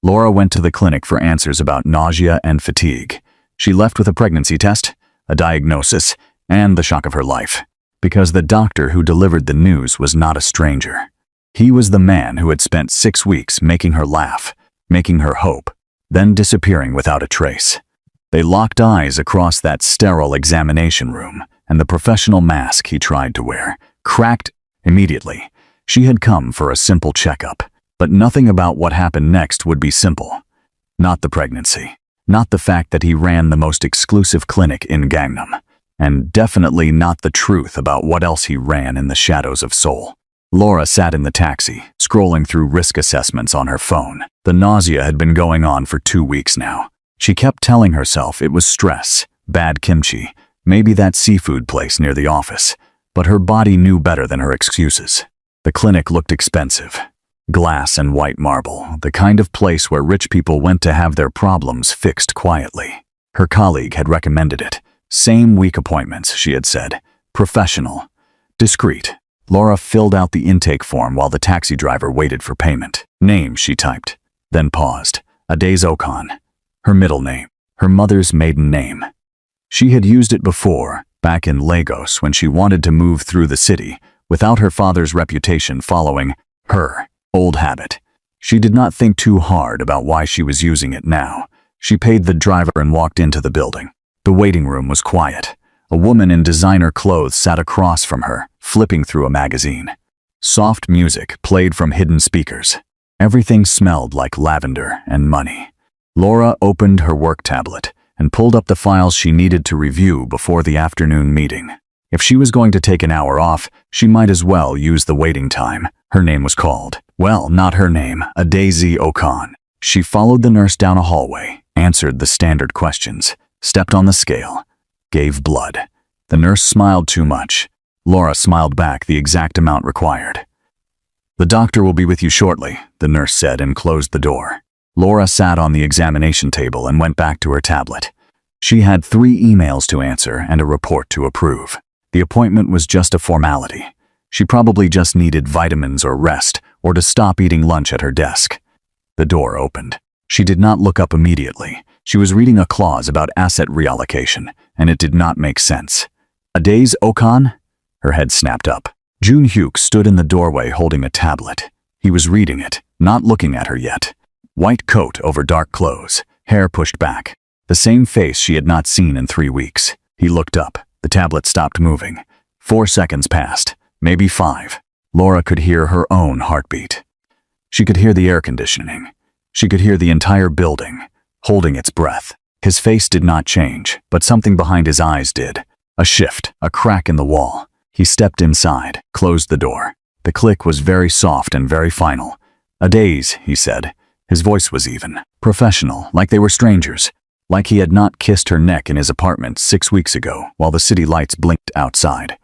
Laura went to the clinic for answers about nausea and fatigue. She left with a pregnancy test, a diagnosis, and the shock of her life. Because the doctor who delivered the news was not a stranger. He was the man who had spent 6 weeks making her laugh, making her hope, then disappearing without a trace. They locked eyes across that sterile examination room, and the professional mask he tried to wear cracked immediately. She had come for a simple checkup, but nothing about what happened next would be simple. Not the pregnancy, not the fact that he ran the most exclusive clinic in Gangnam, and definitely not the truth about what else he ran in the shadows of Seoul. Laura sat in the taxi, scrolling through risk assessments on her phone. The nausea had been going on for 2 weeks now. She kept telling herself it was stress, bad kimchi, maybe that seafood place near the office, but her body knew better than her excuses. The clinic looked expensive. Glass and white marble, the kind of place where rich people went to have their problems fixed quietly. Her colleague had recommended it. Same week appointments, she had said. Professional. Discreet. Laura filled out the intake form while the taxi driver waited for payment. Name, she typed, then paused. Adeze Okan. Her middle name. Her mother's maiden name. She had used it before, back in Lagos when she wanted to move through the city, without her father's reputation following her old habit. She did not think too hard about why she was using it now. She paid the driver and walked into the building. The waiting room was quiet. A woman in designer clothes sat across from her, flipping through a magazine. Soft music played from hidden speakers. Everything smelled like lavender and money. Laura opened her work tablet and pulled up the files she needed to review before the afternoon meeting. If she was going to take an hour off, she might as well use the waiting time. Her name was called. Well, not her name, Adeze Okan. She followed the nurse down a hallway, answered the standard questions, stepped on the scale, gave blood. The nurse smiled too much. Laura smiled back the exact amount required. "The doctor will be with you shortly," the nurse said and closed the door. Laura sat on the examination table and went back to her tablet. She had 3 emails to answer and a report to approve. The appointment was just a formality. She probably just needed vitamins or rest, or to stop eating lunch at her desk. The door opened. She did not look up immediately. She was reading a clause about asset reallocation, and it did not make sense. Adeze Okan? Her head snapped up. Jun Hyuk stood in the doorway holding a tablet. He was reading it, not looking at her yet. White coat over dark clothes, hair pushed back. The same face she had not seen in 3 weeks. He looked up. The tablet stopped moving. 4 seconds passed, maybe 5. Laura could hear her own heartbeat. She could hear the air conditioning. She could hear the entire building, holding its breath. His face did not change, but something behind his eyes did. A shift, a crack in the wall. He stepped inside, closed the door. The click was very soft and very final. "Adeze," he said. His voice was even, professional, like they were strangers. Like he had not kissed her neck in his apartment 6 weeks ago while the city lights blinked outside.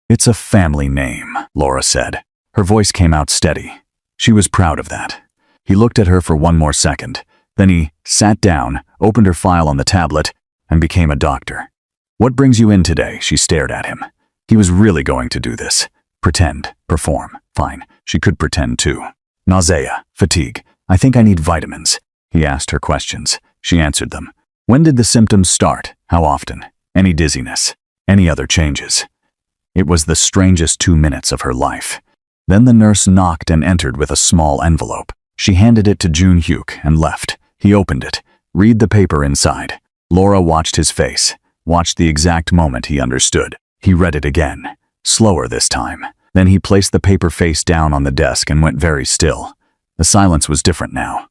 "It's a family name," Laura said. Her voice came out steady. She was proud of that. He looked at her for 1 more second. Then he sat down, opened her file on the tablet, and became a doctor. "What brings you in today?" She stared at him. He was really going to do this. Pretend, perform. Fine, she could pretend too. "Nausea, fatigue. I think I need vitamins." He asked her questions. She answered them. "When did the symptoms start? How often? Any dizziness? Any other changes?" It was the strangest 2 minutes of her life. Then the nurse knocked and entered with a small envelope. She handed it to Jun Hyuk and left. He opened it. Read the paper inside. Laura watched his face, watched the exact moment he understood. He read it again, slower this time. Then he placed the paper face down on the desk and went very still. The silence was different now,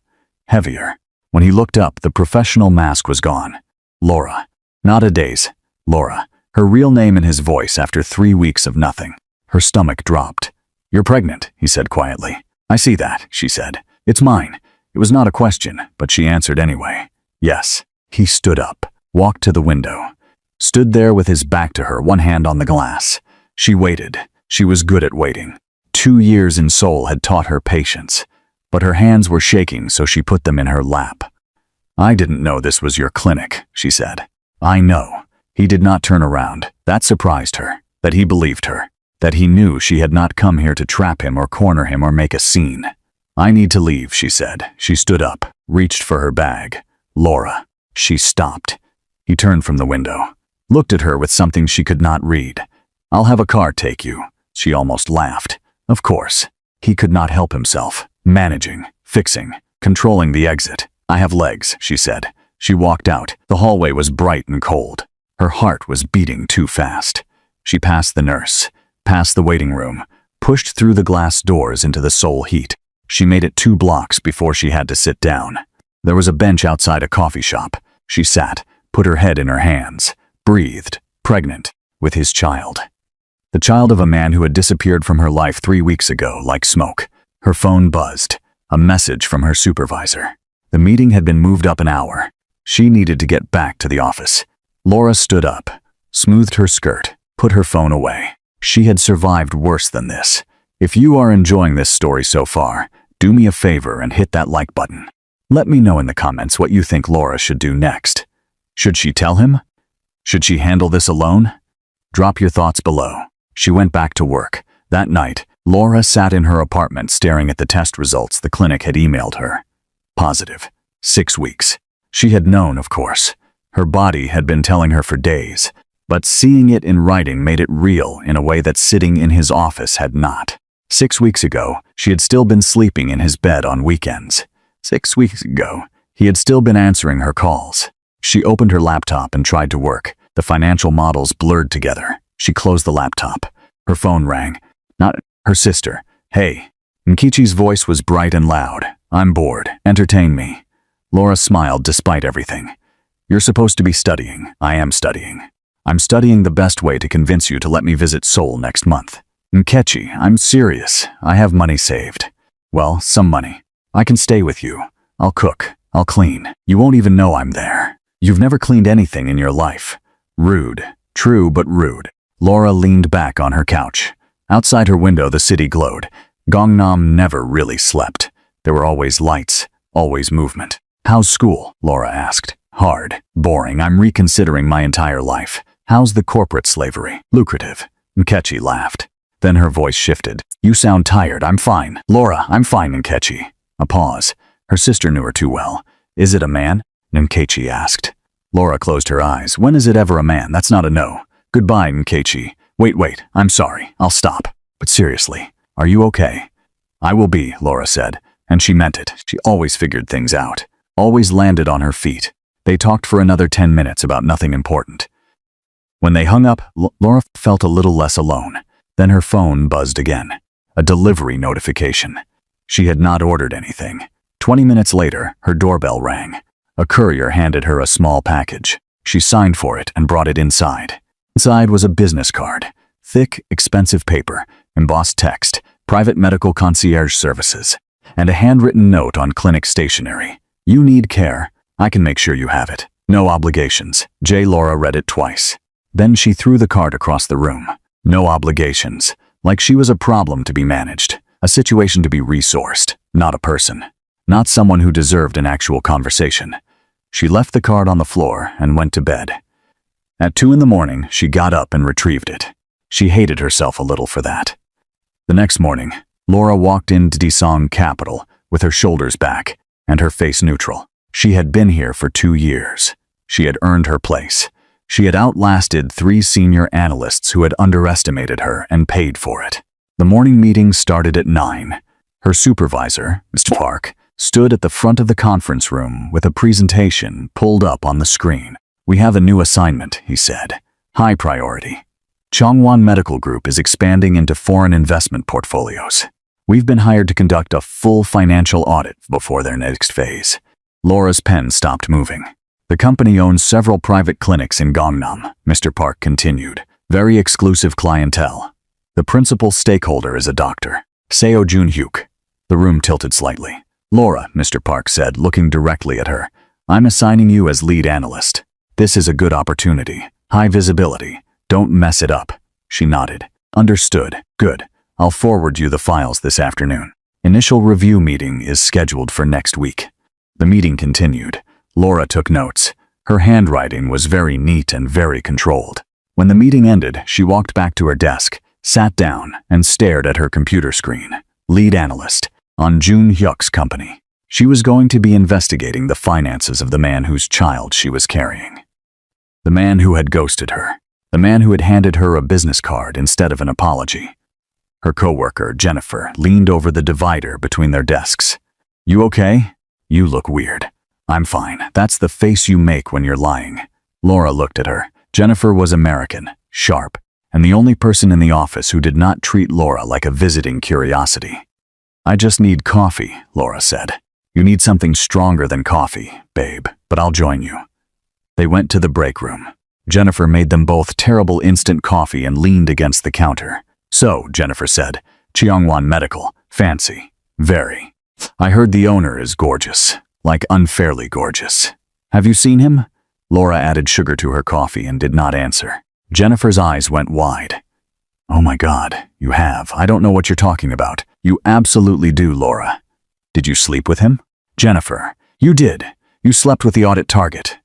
heavier. When he looked up, the professional mask was gone. Laura. Not Adeze. Laura. Her real name in his voice after 3 weeks of nothing. Her stomach dropped. "You're pregnant," he said quietly. "I see that," she said. "It's mine." It was not a question, but she answered anyway. "Yes." He stood up, walked to the window, stood there with his back to her, one hand on the glass. She waited. She was good at waiting. 2 years in Seoul had taught her patience. But her hands were shaking, so she put them in her lap. "I didn't know this was your clinic," she said. "I know." He did not turn around. That surprised her, that he believed her, that he knew she had not come here to trap him or corner him or make a scene. "I need to leave," she said. She stood up. reached for her bag. Laura. She stopped. He turned from the window, looked at her with something she could not read. I'll have a car take you. She almost laughed. Of course. He could not help himself. Managing, fixing, controlling the exit. I have legs, she said. She walked out. The hallway was bright and cold. Her heart was beating too fast. She passed the nurse, past the waiting room, pushed through the glass doors into the Seoul heat. She made it 2 blocks before she had to sit down. There was a bench outside a coffee shop. She sat, put her head in her hands, breathed, pregnant, with his child. The child of a man who had disappeared from her life 3 weeks ago like smoke. Her phone buzzed. A message from her supervisor. The meeting had been moved up an hour. She needed to get back to the office. Laura stood up, smoothed her skirt, put her phone away. She had survived worse than this. If you are enjoying this story so far, do me a favor and hit that like button. Let me know in the comments what you think Laura should do next. Should she tell him? Should she handle this alone? Drop your thoughts below. She went back to work. That night, Laura sat in her apartment staring at the test results the clinic had emailed her. Positive. 6 weeks. She had known, of course. Her body had been telling her for days, but seeing it in writing made it real in a way that sitting in his office had not. 6 weeks ago, she had still been sleeping in his bed on weekends. 6 weeks ago, he had still been answering her calls. She opened her laptop and tried to work. The financial models blurred together. She closed the laptop. Her phone rang. Not her sister. Hey. Nkichi's voice was bright and loud. I'm bored. Entertain me. Laura smiled despite everything. You're supposed to be studying. I am studying. I'm studying the best way to convince you to let me visit Seoul next month. Nkechi, I'm serious. I have money saved. Well, some money. I can stay with you. I'll cook. I'll clean. You won't even know I'm there. You've never cleaned anything in your life. Rude. True, but rude. Laura leaned back on her couch. Outside her window, the city glowed. Gangnam never really slept. There were always lights, always movement. How's school? Laura asked. Hard. Boring. I'm reconsidering my entire life. How's the corporate slavery? Lucrative. Nkechi laughed. Then her voice shifted. You sound tired. I'm fine. Laura, I'm fine, Nkechi. A pause. Her sister knew her too well. Is it a man? Nkechi asked. Laura closed her eyes. When is it ever a man? That's not a no. Goodbye, Nkechi. Wait, I'm sorry. I'll stop. But seriously, are you okay? I will be, Laura said, and she meant it. She always figured things out. Always landed on her feet. They talked for another 10 minutes about nothing important. When they hung up, Laura felt a little less alone. Then her phone buzzed again. A delivery notification. She had not ordered anything. 20 minutes later, her doorbell rang. A courier handed her a small package. She signed for it and brought it inside. Inside was a business card. Thick, expensive paper, embossed text, private medical concierge services, and a handwritten note on clinic stationery. You need care. I can make sure you have it. No obligations. Laura read it twice. Then she threw the card across the room. No obligations. Like she was a problem to be managed. A situation to be resourced. Not a person. Not someone who deserved an actual conversation. She left the card on the floor and went to bed. At 2 in the morning, she got up and retrieved it. She hated herself a little for that. The next morning, Laura walked into Daesung Capital with her shoulders back and her face neutral. She had been here for 2 years. She had earned her place. She had outlasted 3 senior analysts who had underestimated her and paid for it. The morning meeting started at 9. Her supervisor, Mr. Park, stood at the front of the conference room with a presentation pulled up on the screen. We have a new assignment, he said. High priority. Chongwon Medical Group is expanding into foreign investment portfolios. We've been hired to conduct a full financial audit before their next phase. Laura's pen stopped moving. The company owns several private clinics in Gangnam, Mr. Park continued. Very exclusive clientele. The principal stakeholder is a doctor, Seo Jun-hyuk. The room tilted slightly. Laura, Mr. Park said, looking directly at her. I'm assigning you as lead analyst. This is a good opportunity. High visibility. Don't mess it up. She nodded. Understood. Good. I'll forward you the files this afternoon. Initial review meeting is scheduled for next week. The meeting continued. Laura took notes. Her handwriting was very neat and very controlled. When the meeting ended, she walked back to her desk, sat down, and stared at her computer screen. Lead analyst on Jun-hyuk's company. She was going to be investigating the finances of the man whose child she was carrying. The man who had ghosted her. The man who had handed her a business card instead of an apology. Her coworker, Jennifer, leaned over the divider between their desks. "You okay? You look weird." "I'm fine. That's the face you make when you're lying." Laura looked at her. Jennifer was American, sharp, and the only person in the office who did not treat Laura like a visiting curiosity. "I just need coffee," Laura said. "You need something stronger than coffee, babe, but I'll join you." They went to the break room. Jennifer made them both terrible instant coffee and leaned against the counter. "So," Jennifer said, "Cheongwon Medical, fancy, very. I heard the owner is gorgeous, like unfairly gorgeous. Have you seen him?" Laura added sugar to her coffee and did not answer. Jennifer's eyes went wide. "Oh my God, you have. I don't know what you're talking about." "You absolutely do, Laura." "Did you sleep with him?" "Jennifer, you did. You slept with the audit target."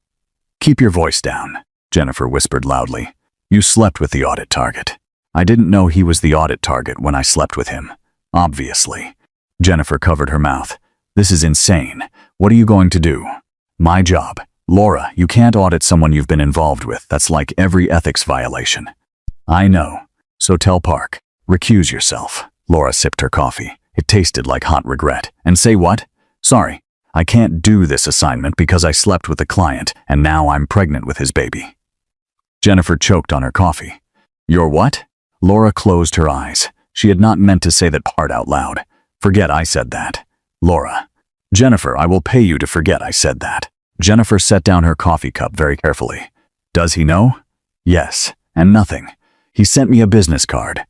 "Keep your voice down," Jennifer whispered loudly. "You slept with the audit target." "I didn't know he was the audit target when I slept with him. Obviously." Jennifer covered her mouth. "This is insane. What are you going to do?" "My job." "Laura, you can't audit someone you've been involved with. That's like every ethics violation." "I know. So tell Park. Recuse yourself." Laura sipped her coffee. It tasted like hot regret. "And say what?" "Sorry, I can't do this assignment because I slept with a client and now I'm pregnant with his baby." Jennifer choked on her coffee. "You're what?" Laura closed her eyes. She had not meant to say that part out loud. "Forget I said that." "Laura." "Jennifer, I will pay you to forget I said that." Jennifer set down her coffee cup very carefully. "Does he know?" "Yes, and nothing. He sent me a business card,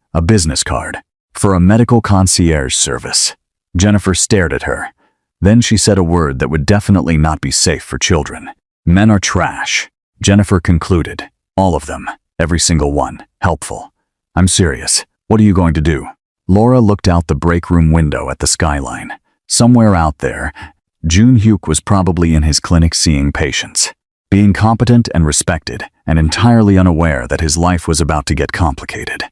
for a medical concierge service." Jennifer stared at her. Then she said a word that would definitely not be safe for children. "Men are trash." Jennifer concluded. "All of them, every single one, helpful." "I'm serious. What are you going to do?" Laura looked out the break room window at the skyline. Somewhere out there, Jun Hyuk was probably in his clinic seeing patients, being competent and respected, and entirely unaware that his life was about to get complicated.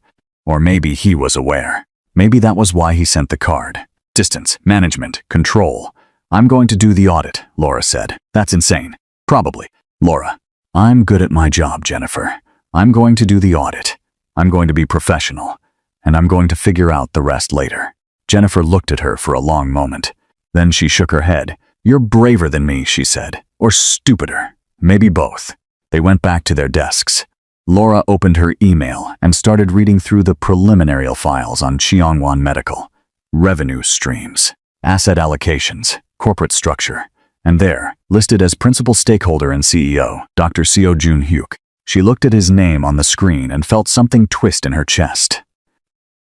Or maybe he was aware. Maybe that was why he sent the card. Distance, management, control. "I'm going to do the audit," Laura said. "That's insane." "Probably." "Laura, I'm good at my job, Jennifer. I'm going to do the audit. I'm going to be professional, and I'm going to figure out the rest later." Jennifer looked at her for a long moment. Then she shook her head. "You're braver than me," she said. "Or stupider. Maybe both." They went back to their desks. Laura opened her email and started reading through the preliminary files on Cheongwon Medical. Revenue streams, asset allocations, corporate structure. And there, listed as principal stakeholder and CEO, Dr. Seo Jun Hyuk. She looked at his name on the screen and felt something twist in her chest.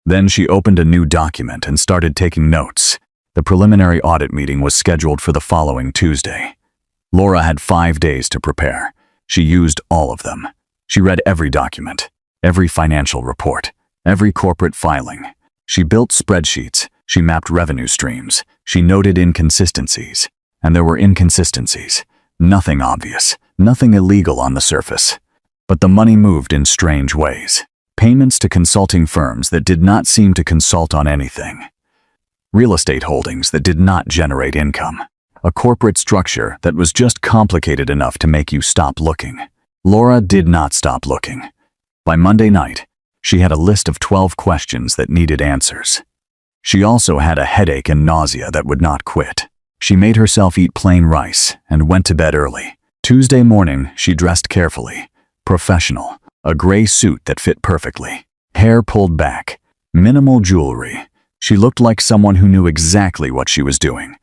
Then she opened a new document and started taking notes. The preliminary audit meeting was scheduled for the following Tuesday. Laura had 5 days to prepare. She used all of them. She read every document, every financial report, every corporate filing. She built spreadsheets. She mapped revenue streams. She noted inconsistencies. And there were inconsistencies. Nothing obvious, nothing illegal on the surface. But the money moved in strange ways. Payments to consulting firms that did not seem to consult on anything. Real estate holdings that did not generate income. A corporate structure that was just complicated enough to make you stop looking. Laura did not stop looking. By Monday night, she had a list of 12 questions that needed answers. She also had a headache and nausea that would not quit. She made herself eat plain rice and went to bed early. Tuesday morning, she dressed carefully, professional, a gray suit that fit perfectly, hair pulled back, minimal jewelry. She looked like someone who knew exactly what she was doing.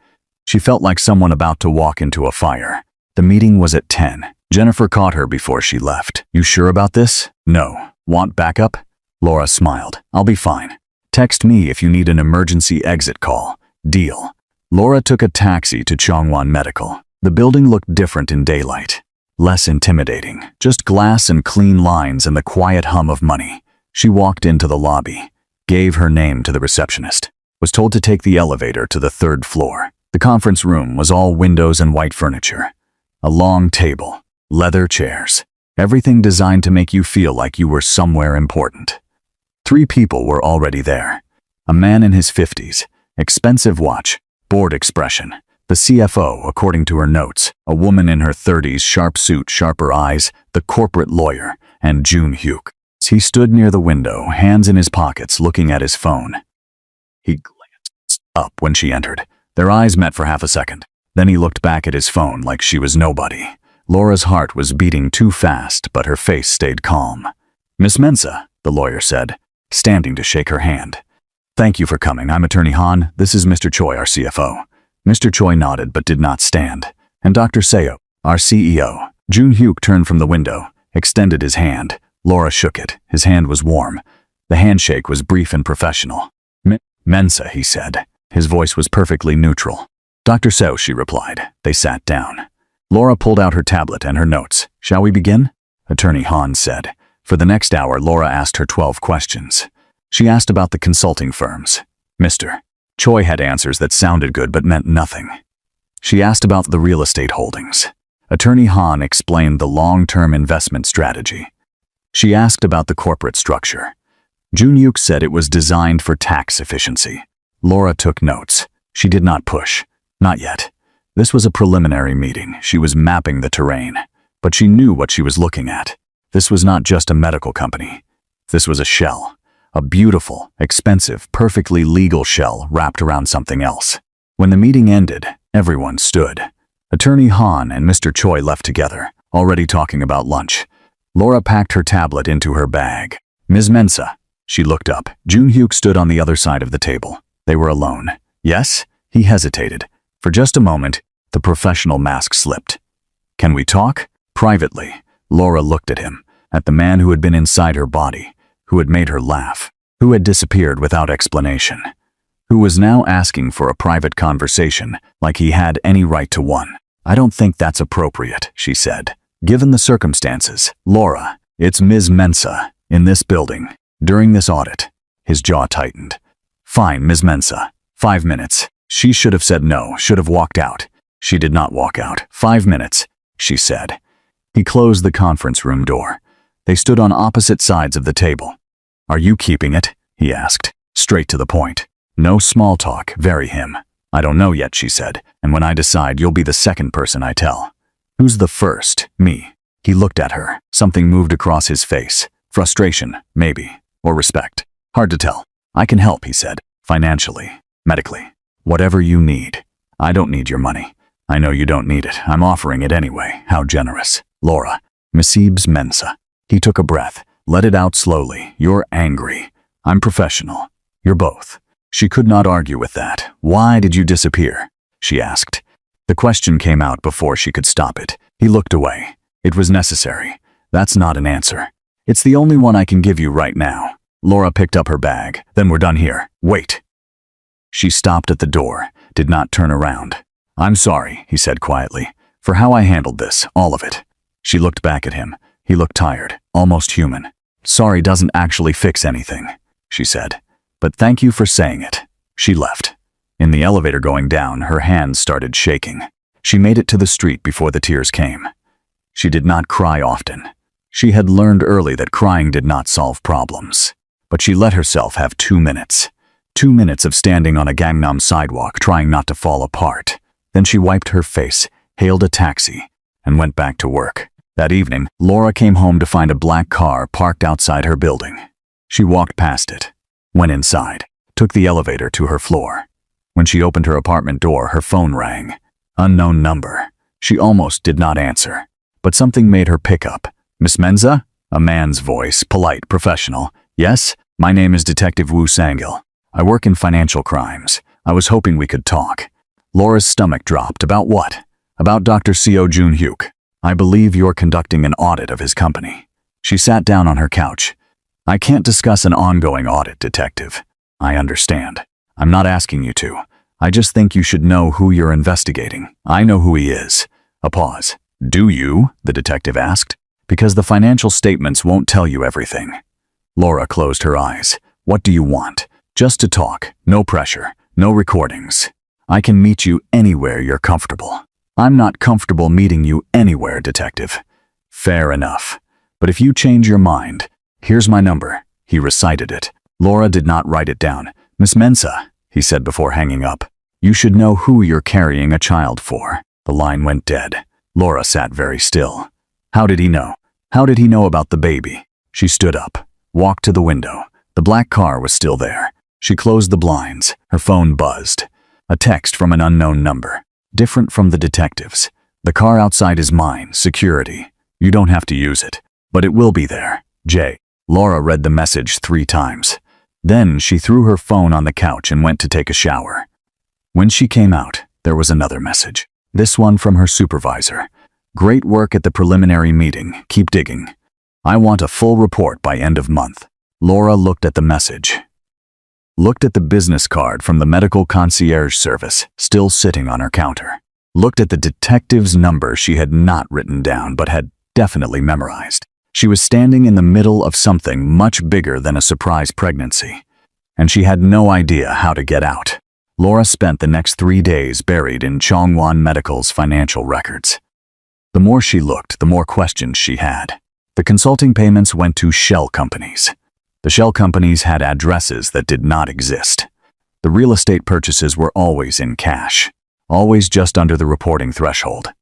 She felt like someone about to walk into a fire. The meeting was at 10. Jennifer caught her before she left. "You sure about this?" "No. Want backup?" Laura smiled. "I'll be fine. Text me if you need an emergency exit call." "Deal." Laura took a taxi to Cheongwon Medical. The building looked different in daylight. Less intimidating. Just glass and clean lines and the quiet hum of money. She walked into the lobby, gave her name to the receptionist, was told to take the elevator to the 3rd floor. The conference room was all windows and white furniture. A long table, leather chairs, everything designed to make you feel like you were somewhere important. 3 people were already there. A man in his 50s, expensive watch, bored expression, The CFO, according to her notes, a woman in her 30s, sharp suit, sharper eyes, the corporate lawyer, and Jun Hyuk. He stood near the window, hands in his pockets, looking at his phone. He glanced up when she entered. Their eyes met for half a second. Then he looked back at his phone like she was nobody. Laura's heart was beating too fast, but her face stayed calm. "Miss Mensah," the lawyer said, standing to shake her hand. "Thank you for coming. I'm Attorney Han. This is Mr. Choi, our CFO." Mr. Choi nodded but did not stand. "And Dr. Seo, our CEO." Jun Hyuk turned from the window, extended his hand. Laura shook it. His hand was warm. The handshake was brief and professional. "Mensah," he said. His voice was perfectly neutral. "Dr. Seo," she replied. They sat down. Laura pulled out her tablet and her notes. "Shall we begin?" Attorney Han said. For the next hour, Laura asked her 12 questions. She asked about the consulting firms. Mr. Choi had answers that sounded good but meant nothing. She asked about the real estate holdings. Attorney Han explained the long-term investment strategy. She asked about the corporate structure. Jun Hyuk said it was designed for tax efficiency. Laura took notes. She did not push. Not yet. This was a preliminary meeting. She was mapping the terrain. But she knew what she was looking at. This was not just a medical company. This was a shell. A beautiful, expensive, perfectly legal shell wrapped around something else. When the meeting ended, everyone stood. Attorney Han and Mr. Choi left together, already talking about lunch. Laura packed her tablet into her bag. "Ms. Mensah." She looked up. Jun Hyuk stood on the other side of the table. They were alone. "Yes?" He hesitated. For just a moment, the professional mask slipped. "Can we talk?" Privately, Laura looked at him, at the man who had been inside her body, who had made her laugh, who had disappeared without explanation, who was now asking for a private conversation like he had any right to one. "I don't think that's appropriate," she said. "Given the circumstances, Laura, it's Ms. Mensah, in this building, during this audit." His jaw tightened. "Fine, Ms. Mensah. 5 minutes." She should have said no, should have walked out. She did not walk out. 5 minutes, she said. He closed the conference room door. They stood on opposite sides of the table. "Are you keeping it?" he asked, straight to the point. No small talk, very him. "I don't know yet," she said, "and when I decide, you'll be the second person I tell." "Who's the first?" "Me." He looked at her. Something moved across his face. Frustration, maybe, or respect. "Hard to tell. I can help," he said. "Financially, medically. Whatever you need. I don't need your money. I know you don't need it. I'm offering it anyway. How generous." "Laura." "Mrs. Mensah." He took a breath. Let it out slowly. "You're angry. I'm professional. You're both." She could not argue with that. "Why did you disappear?" she asked. The question came out before she could stop it. He looked away. "It was necessary. That's not an answer. It's the only one I can give you right now." Laura picked up her bag. "Then we're done here. Wait." She stopped at the door, did not turn around. "I'm sorry," he said quietly, "for how I handled this, all of it." She looked back at him. He looked tired, almost human. "Sorry doesn't actually fix anything," she said. "But thank you for saying it." She left. In the elevator going down, her hands started shaking. She made it to the street before the tears came. She did not cry often. She had learned early that crying did not solve problems. But she let herself have 2 minutes. 2 minutes of standing on a Gangnam sidewalk trying not to fall apart. Then she wiped her face, hailed a taxi, and went back to work. That evening, Laura came home to find a black car parked outside her building. She walked past it, went inside, took the elevator to her floor. When she opened her apartment door, her phone rang. Unknown number. She almost did not answer, but something made her pick up. "Miss Mensah?" A man's voice, polite, professional. "Yes, my name is Detective Woo Sang-il. I work in financial crimes. I was hoping we could talk." Laura's stomach dropped. "About what?" "About Dr. Seo Jun Hyuk. I believe you're conducting an audit of his company." She sat down on her couch. "I can't discuss an ongoing audit, Detective. I understand. I'm not asking you to. I just think you should know who you're investigating. I know who he is." A pause. "Do you?" the detective asked. "Because the financial statements won't tell you everything." Laura closed her eyes. "What do you want?" "Just to talk. No pressure. No recordings. I can meet you anywhere you're comfortable." "I'm not comfortable meeting you anywhere, Detective." "Fair enough. But if you change your mind, here's my number." He recited it. Laura did not write it down. "Miss Mensah," he said before hanging up. You should know who you're carrying a child for. The line went dead. Laura sat very still. How did he know? How did he know about the baby? She stood up, walked to the window. The black car was still there. She closed the blinds. Her phone buzzed. A text from an unknown number. Different from the detectives. The car outside is mine. Security. You don't have to use it. But it will be there. J. Laura read the message 3 times. Then she threw her phone on the couch and went to take a shower. When she came out, there was another message. This one from her supervisor. Great work at the preliminary meeting. Keep digging. I want a full report by end of month. Laura looked at the message. Looked at the business card from the medical concierge service, still sitting on her counter. Looked at the detective's number she had not written down but had definitely memorized. She was standing in the middle of something much bigger than a surprise pregnancy, and she had no idea how to get out. Laura spent the next 3 days buried in Chongwon Medical's financial records. The more she looked, the more questions she had. The consulting payments went to shell companies. The shell companies had addresses that did not exist. The real estate purchases were always in cash, always just under the reporting threshold.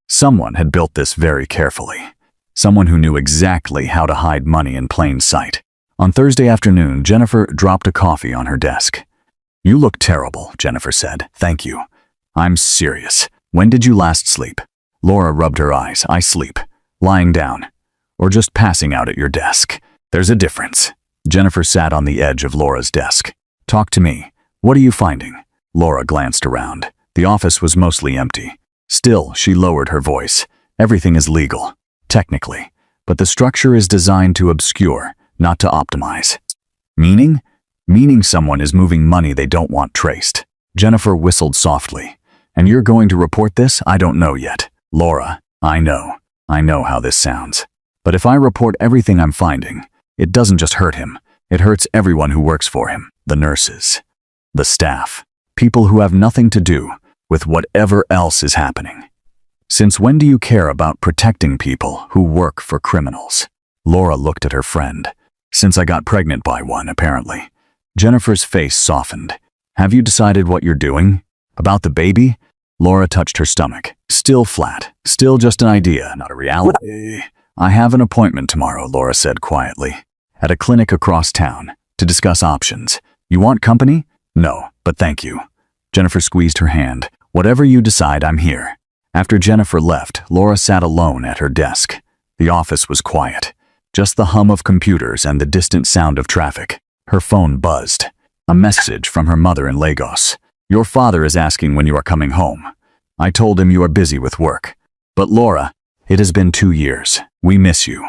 Someone had built this very carefully. Someone who knew exactly how to hide money in plain sight. On Thursday afternoon, Jennifer dropped a coffee on her desk. You look terrible, Jennifer said. Thank you. I'm serious. When did you last sleep? Laura rubbed her eyes. I sleep. Lying down. Or just passing out at your desk. There's a difference. Jennifer sat on the edge of Laura's desk. Talk to me. What are you finding? Laura glanced around. The office was mostly empty. Still, she lowered her voice. Everything is legal. Technically. But the structure is designed to obscure, not to optimize. Meaning? Meaning someone is moving money they don't want traced. Jennifer whistled softly. And you're going to report this? I don't know yet. Laura, I know how this sounds. But if I report everything I'm finding, it doesn't just hurt him. It hurts everyone who works for him. The nurses. The staff. People who have nothing to do with whatever else is happening. Since when do you care about protecting people who work for criminals? Laura looked at her friend. Since I got pregnant by one, apparently. Jennifer's face softened. Have you decided what you're doing? About the baby? Laura touched her stomach. Still flat. Still just an idea, not a reality. I have an appointment tomorrow, Laura said quietly. At a clinic across town, to discuss options. You want company? No, but thank you. Jennifer squeezed her hand. Whatever you decide, I'm here. After Jennifer left, Laura sat alone at her desk. The office was quiet. Just the hum of computers and the distant sound of traffic. Her phone buzzed. A message from her mother in Lagos. Your father is asking when you are coming home. I told him you are busy with work. But Laura, it has been 2 years. We miss you.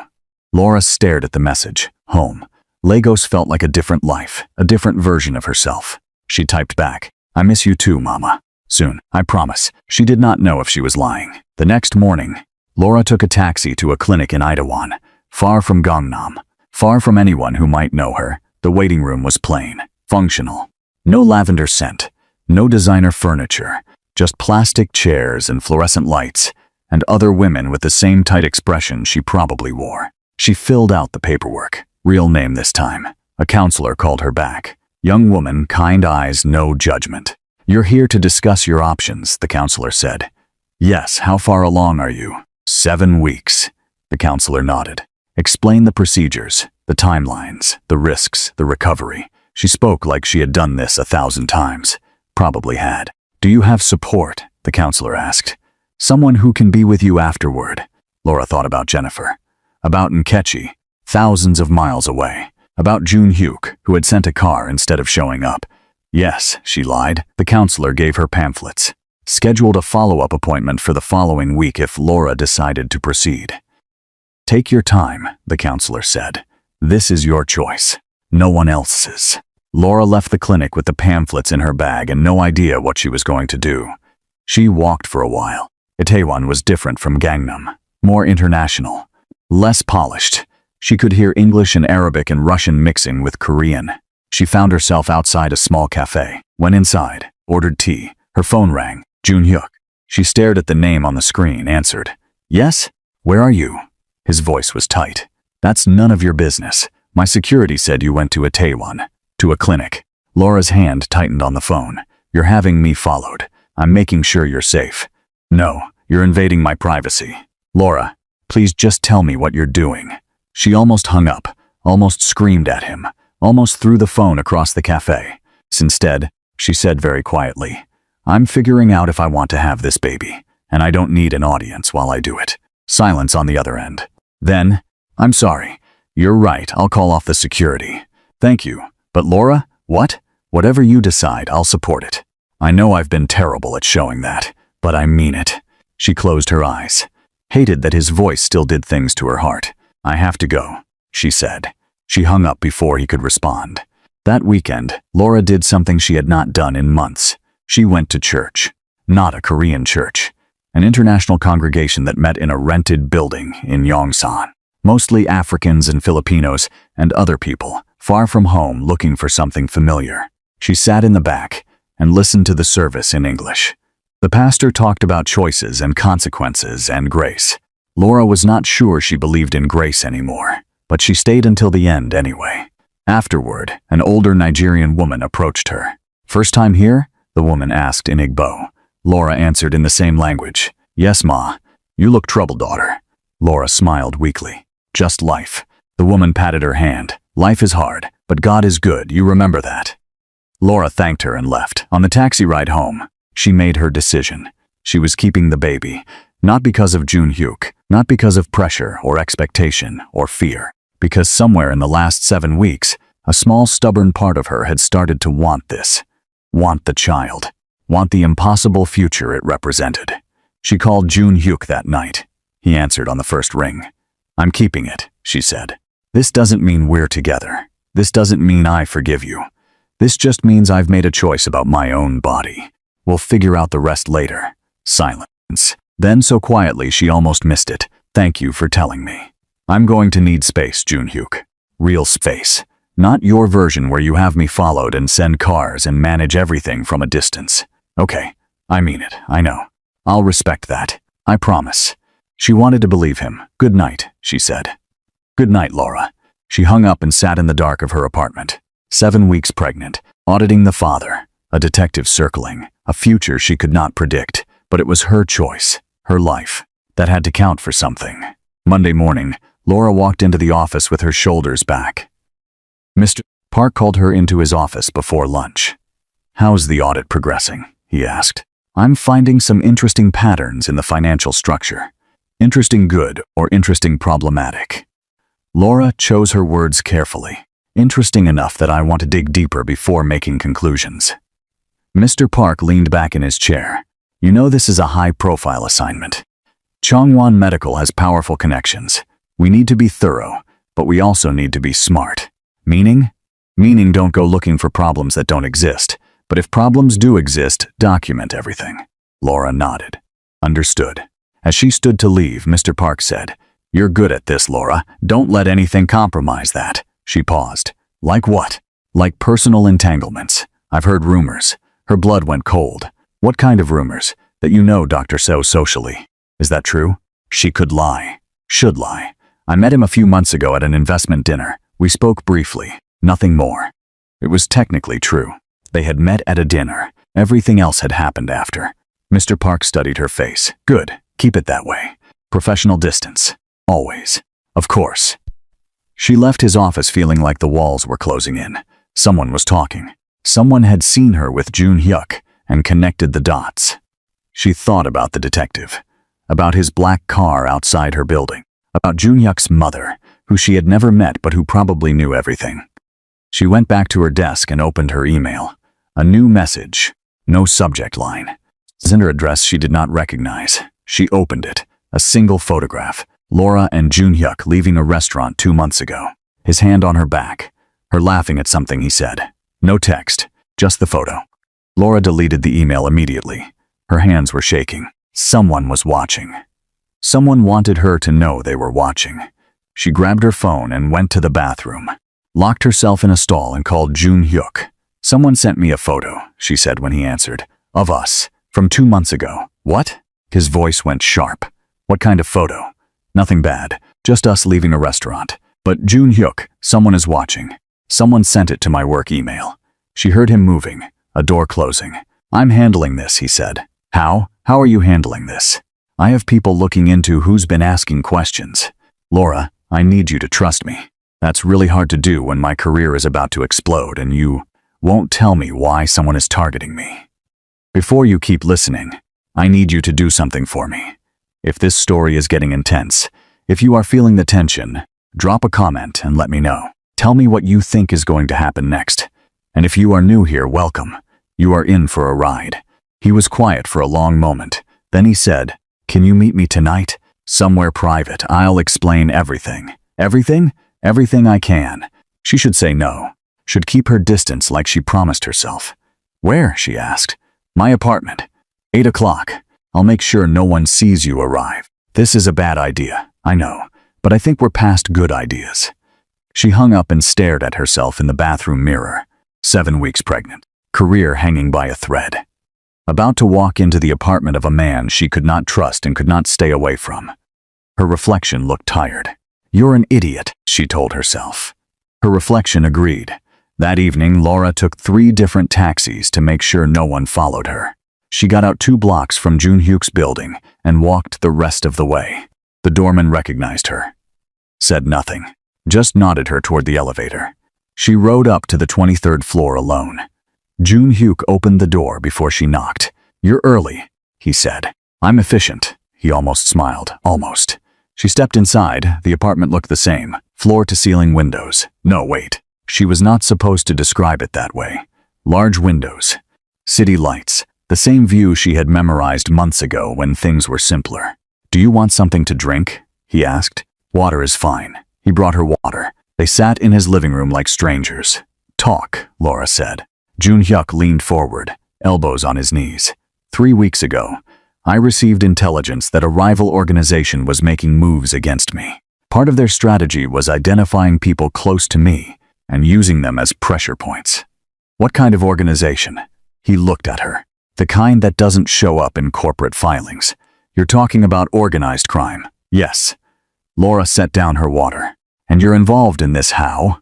Laura stared at the message. Home. Lagos felt like a different life, a different version of herself. She typed back. I miss you too, Mama. Soon, I promise. She did not know if she was lying. The next morning, Laura took a taxi to a clinic in Itaewon, far from Gangnam, far from anyone who might know her. The waiting room was plain, functional. No lavender scent, no designer furniture, just plastic chairs and fluorescent lights, and other women with the same tight expression she probably wore. She filled out the paperwork. Real name this time. A counselor called her back. Young woman, kind eyes, no judgment. You're here to discuss your options, the counselor said. Yes, how far along are you? 7 weeks. The counselor nodded. Explain the procedures, the timelines, the risks, the recovery. She spoke like she had done this 1,000 times. Probably had. Do you have support? The counselor asked. Someone who can be with you afterward. Laura thought about Jennifer. About Nkechi, thousands of miles away. About Jun Hyuk, who had sent a car instead of showing up. Yes, she lied. The counselor gave her pamphlets. Scheduled a follow-up appointment for the following week if Laura decided to proceed. Take your time, the counselor said. This is your choice. No one else's. Laura left the clinic with the pamphlets in her bag and no idea what she was going to do. She walked for a while. Itaewon was different from Gangnam. More international. Less polished. She could hear English and Arabic and Russian mixing with Korean. She found herself outside a small cafe. Went inside. Ordered tea. Her phone rang. Jun Hyuk. She stared at the name on the screen, answered. Yes? Where are you? His voice was tight. That's none of your business. My security said you went to Itaewon. To a clinic. Laura's hand tightened on the phone. You're having me followed. I'm making sure you're safe. No, you're invading my privacy. Laura, please just tell me what you're doing. She almost hung up, almost screamed at him, almost threw the phone across the cafe. Instead, she said very quietly, I'm figuring out if I want to have this baby, and I don't need an audience while I do it. Silence on the other end. Then, I'm sorry. You're right, I'll call off the security. Thank you. But Laura, what? Whatever you decide, I'll support it. I know I've been terrible at showing that, but I mean it. She closed her eyes. Hated that his voice still did things to her heart. I have to go, she said. She hung up before he could respond. That weekend, Laura did something she had not done in months. She went to church. Not a Korean church. An international congregation that met in a rented building in Yongsan. Mostly Africans and Filipinos and other people, far from home looking for something familiar. She sat in the back and listened to the service in English. The pastor talked about choices and consequences and grace. Laura was not sure she believed in grace anymore, but she stayed until the end anyway. Afterward, an older Nigerian woman approached her. First time here? The woman asked in Igbo. Laura answered in the same language. Yes, ma. You look troubled, daughter. Laura smiled weakly. Just life. The woman patted her hand. Life is hard, but God is good, you remember that. Laura thanked her and left. On the taxi ride home, she made her decision. She was keeping the baby, not because of Jun-hyuk, not because of pressure or expectation or fear, because somewhere in the last 7 weeks, a small stubborn part of her had started to want this. Want the child. Want the impossible future it represented. She called Jun-hyuk that night. He answered on the first ring. I'm keeping it, she said. This doesn't mean we're together. This doesn't mean I forgive you. This just means I've made a choice about my own body. We'll figure out the rest later. Silence. Then so quietly she almost missed it. Thank you for telling me. I'm going to need space, Jun-hyuk. Real space. Not your version where you have me followed and send cars and manage everything from a distance. Okay, I mean it, I know. I'll respect that. I promise. She wanted to believe him. Good night, she said. Good night, Laura. She hung up and sat in the dark of her apartment. 7 weeks pregnant, auditing the father, a detective circling, a future she could not predict, but it was her choice, her life, that had to count for something. Monday morning, Laura walked into the office with her shoulders back. Mr. Park called her into his office before lunch. How's the audit progressing? He asked. I'm finding some interesting patterns in the financial structure. Interesting good or interesting problematic? Laura chose her words carefully. Interesting enough that I want to dig deeper before making conclusions. Mr. Park leaned back in his chair. You know this is a high-profile assignment. Chongwon Medical has powerful connections. We need to be thorough, but we also need to be smart. Meaning? Meaning don't go looking for problems that don't exist. But if problems do exist, document everything. Laura nodded. Understood. As she stood to leave, Mr. Park said, You're good at this, Laura. Don't let anything compromise that. She paused. Like what? Like personal entanglements. I've heard rumors. Her blood went cold. What kind of rumors? That you know Dr. So socially. Is that true? She could lie. Should lie. I met him a few months ago at an investment dinner. We spoke briefly. Nothing more. It was technically true. They had met at a dinner. Everything else had happened after. Mr. Park studied her face. Good. Keep it that way. Professional distance. Always. Of course. She left his office feeling like the walls were closing in. Someone was talking. Someone had seen her with Jun-hyuk and connected the dots. She thought about the detective. About his black car outside her building. About Jun-hyuk's mother, who she had never met but who probably knew everything. She went back to her desk and opened her email. A new message. No subject line. Sender address she did not recognize. She opened it. A single photograph. Laura and Jun-hyuk leaving a restaurant 2 months ago. His hand on her back. Her laughing at something he said. No text. Just the photo. Laura deleted the email immediately. Her hands were shaking. Someone was watching. Someone wanted her to know they were watching. She grabbed her phone and went to the bathroom. Locked herself in a stall and called Jun-hyuk. Someone sent me a photo, she said when he answered. Of us. From 2 months ago. What? His voice went sharp. What kind of photo? Nothing bad. Just us leaving a restaurant. But Jun-hyuk, someone is watching. Someone sent it to my work email. She heard him moving. A door closing. I'm handling this, he said. How? How are you handling this? I have people looking into who's been asking questions. Laura, I need you to trust me. That's really hard to do when my career is about to explode and you won't tell me why someone is targeting me. Before you keep listening, I need you to do something for me. If this story is getting intense, if you are feeling the tension, drop a comment and let me know. Tell me what you think is going to happen next. And if you are new here, welcome. You are in for a ride. He was quiet for a long moment. Then he said, "Can you meet me tonight? Somewhere private. I'll explain everything." Everything? Everything I can. She should say no. Should keep her distance like she promised herself. Where? She asked. My apartment. 8 o'clock. I'll make sure no one sees you arrive. This is a bad idea, I know, but I think we're past good ideas. She hung up and stared at herself in the bathroom mirror. 7 weeks pregnant. Career hanging by a thread. About to walk into the apartment of a man she could not trust and could not stay away from. Her reflection looked tired. You're an idiot, she told herself. Her reflection agreed. That evening, Laura took 3 different taxis to make sure no one followed her. She got out 2 blocks from Jun-hyuk's building and walked the rest of the way. The doorman recognized her. Said nothing. Just nodded her toward the elevator. She rode up to the 23rd floor alone. Jun-hyuk opened the door before she knocked. You're early, he said. I'm efficient. He almost smiled. Almost. She stepped inside. The apartment looked the same. Floor-to-ceiling windows. No, wait. She was not supposed to describe it that way. Large windows. City lights. The same view she had memorized months ago when things were simpler. Do you want something to drink? He asked. Water is fine. He brought her water. They sat in his living room like strangers. Talk, Laura said. Jun-hyuk leaned forward, elbows on his knees. 3 weeks ago, I received intelligence that a rival organization was making moves against me. Part of their strategy was identifying people close to me and using them as pressure points. What kind of organization? He looked at her. The kind that doesn't show up in corporate filings. You're talking about organized crime. Yes. Laura set down her water. And you're involved in this how?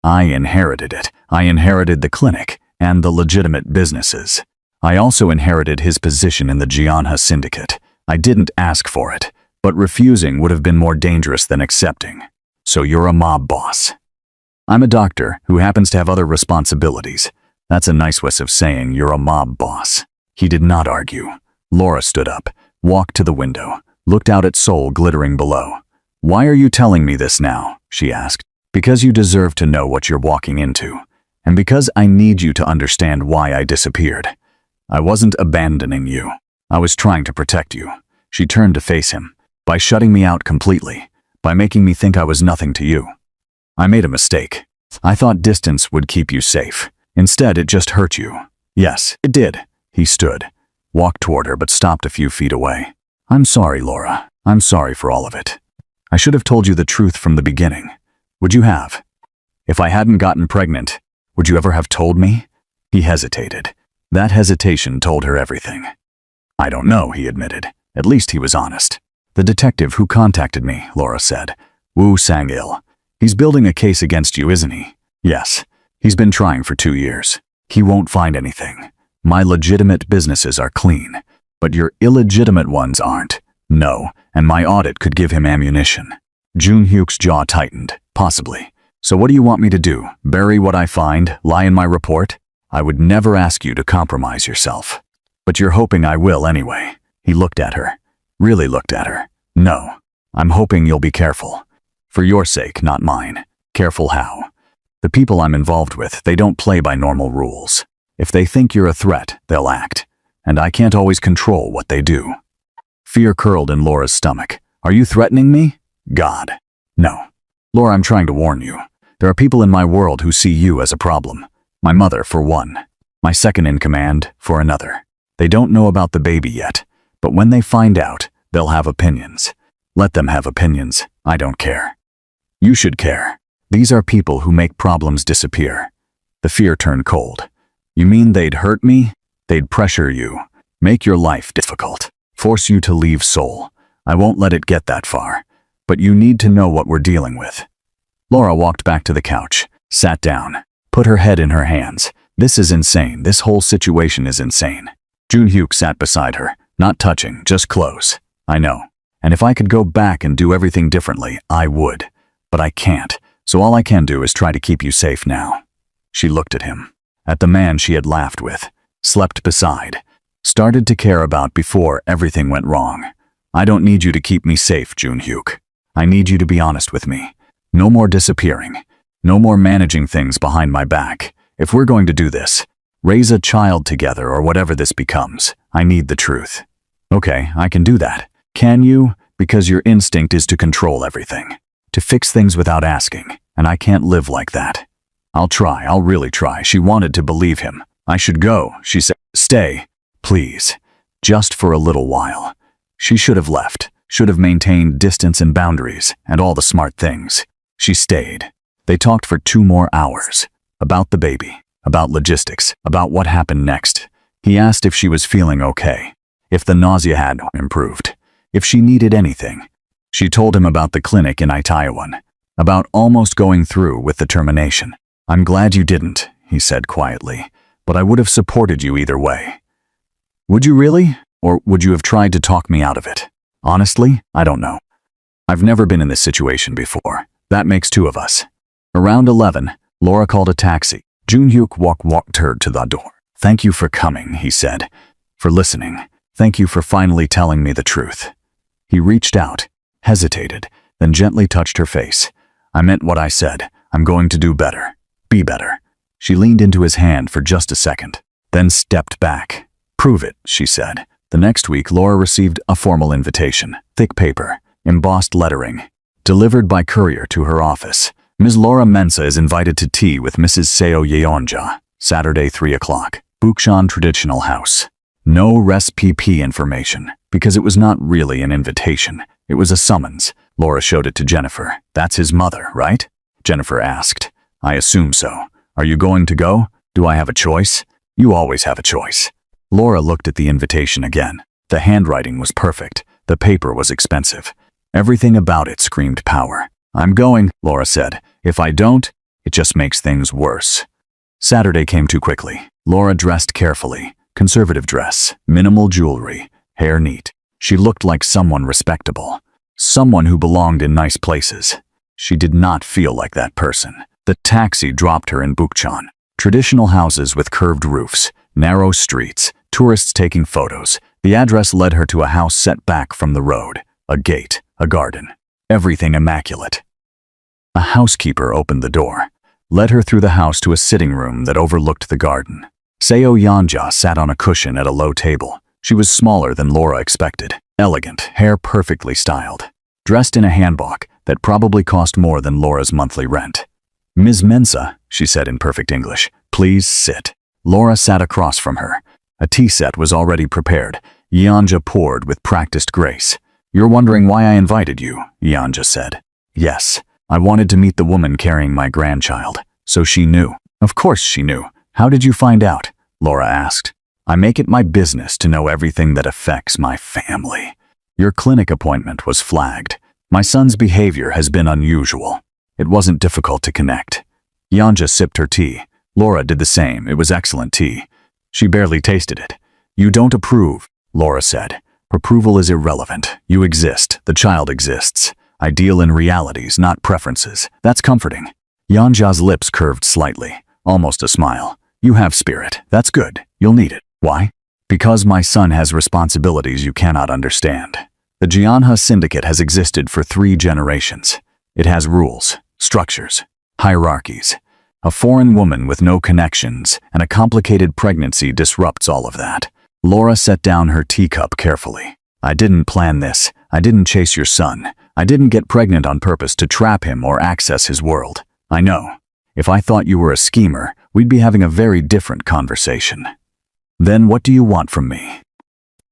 I inherited it. I inherited the clinic and the legitimate businesses. I also inherited his position in the Jeonha syndicate. I didn't ask for it, but refusing would have been more dangerous than accepting. So you're a mob boss. I'm a doctor who happens to have other responsibilities. That's a nice way of saying you're a mob boss. He did not argue. Laura stood up, walked to the window, looked out at Seoul glittering below. Why are you telling me this now? She asked. Because you deserve to know what you're walking into. And because I need you to understand why I disappeared. I wasn't abandoning you. I was trying to protect you. She turned to face him. By shutting me out completely. By making me think I was nothing to you. I made a mistake. I thought distance would keep you safe. Instead, it just hurt you. Yes, it did. He stood. Walked toward her but stopped a few feet away. I'm sorry, Laura. I'm sorry for all of it. I should have told you the truth from the beginning. Would you have? If I hadn't gotten pregnant, would you ever have told me? He hesitated. That hesitation told her everything. I don't know, he admitted. At least he was honest. The detective who contacted me, Laura said. Woo Sang-il. He's building a case against you, isn't he? Yes. He's been trying for 2 years. He won't find anything. My legitimate businesses are clean, but your illegitimate ones aren't. No, and my audit could give him ammunition. Jun-hyuk's jaw tightened. Possibly. So what do you want me to do? Bury what I find? Lie in my report? I would never ask you to compromise yourself. But you're hoping I will anyway. He looked at her. Really looked at her. No. I'm hoping you'll be careful. For your sake, not mine. Careful how? The people I'm involved with, they don't play by normal rules. If they think you're a threat, they'll act. And I can't always control what they do. Fear curled in Laura's stomach. Are you threatening me? God. No. Laura, I'm trying to warn you. There are people in my world who see you as a problem. My mother, for one. My second in command, for another. They don't know about the baby yet, but when they find out, they'll have opinions. Let them have opinions. I don't care. You should care. These are people who make problems disappear. The fear turned cold. You mean they'd hurt me? They'd pressure you. Make your life difficult. Force you to leave Seoul. I won't let it get that far. But you need to know what we're dealing with. Laura walked back to the couch, sat down, put her head in her hands. This is insane. This whole situation is insane. Junhyuk sat beside her, not touching, just close. I know. And if I could go back and do everything differently, I would. But I can't, so all I can do is try to keep you safe now. She looked at him, at the man she had laughed with, slept beside, started to care about before everything went wrong. I don't need you to keep me safe, Junhyuk. I need you to be honest with me. No more disappearing. No more managing things behind my back. If we're going to do this, raise a child together or whatever this becomes, I need the truth. Okay, I can do that. Can you? Because your instinct is to control everything, to fix things without asking, and I can't live like that. I'll try, I'll really try. She wanted to believe him. I should go, she said. Stay, please, just for a little while. She should have left, should have maintained distance and boundaries, and all the smart things. She stayed. They talked for 2 more hours. About the baby, about logistics, about what happened next. He asked if she was feeling okay, if the nausea had improved, if she needed anything. She told him about the clinic in Itaewon, about almost going through with the termination. I'm glad you didn't, he said quietly, but I would have supported you either way. Would you really? Or would you have tried to talk me out of it? Honestly, I don't know. I've never been in this situation before. That makes 2 of us. Around 11, Laura called a taxi. Junhyuk walked her to the door. Thank you for coming, he said. For listening. Thank you for finally telling me the truth. He reached out, hesitated, then gently touched her face. I meant what I said. I'm going to do better. Be better. She leaned into his hand for just a second, then stepped back. Prove it, she said. The next week, Laura received a formal invitation, thick paper, embossed lettering, delivered by courier to her office. Ms. Laura Mensah is invited to tea with Mrs. Seo Yeonja, Saturday 3 o'clock, Bukshan Traditional House. No recipe information, because it was not really an invitation. It was a summons. Laura showed it to Jennifer. That's his mother, right? Jennifer asked. I assume so. Are you going to go? Do I have a choice? You always have a choice. Laura looked at the invitation again. The handwriting was perfect. The paper was expensive. Everything about it screamed power. I'm going, Laura said. If I don't, it just makes things worse. Saturday came too quickly. Laura dressed carefully. Conservative dress, minimal jewelry, hair neat. She looked like someone respectable. Someone who belonged in nice places. She did not feel like that person. The taxi dropped her in Bucheon. Traditional houses with curved roofs, narrow streets, tourists taking photos. The address led her to a house set back from the road. A gate, a garden. Everything immaculate. A housekeeper opened the door, led her through the house to a sitting room that overlooked the garden. Seo Yeonja sat on a cushion at a low table. She was smaller than Laura expected. Elegant, hair perfectly styled. Dressed in a hanbok that probably cost more than Laura's monthly rent. Ms. Mensah, she said in perfect English, please sit. Laura sat across from her. A tea set was already prepared. Yeonja poured with practiced grace. You're wondering why I invited you, Yeonja said. Yes, I wanted to meet the woman carrying my grandchild. So she knew. Of course she knew. How did you find out? Laura asked. I make it my business to know everything that affects my family. Your clinic appointment was flagged. My son's behavior has been unusual. It wasn't difficult to connect. Yeonja sipped her tea. Laura did the same. It was excellent tea. She barely tasted it. You don't approve, Laura said. Approval is irrelevant. You exist. The child exists. I deal in realities, not preferences. That's comforting. Yeonja's lips curved slightly, almost a smile. You have spirit. That's good. You'll need it. Why? Because my son has responsibilities you cannot understand. The Jeonha Syndicate has existed for 3 generations. It has rules, structures, hierarchies. A foreign woman with no connections and a complicated pregnancy disrupts all of that. Laura set down her teacup carefully. I didn't plan this. I didn't chase your son. I didn't get pregnant on purpose to trap him or access his world. I know. If I thought you were a schemer, we'd be having a very different conversation. Then what do you want from me?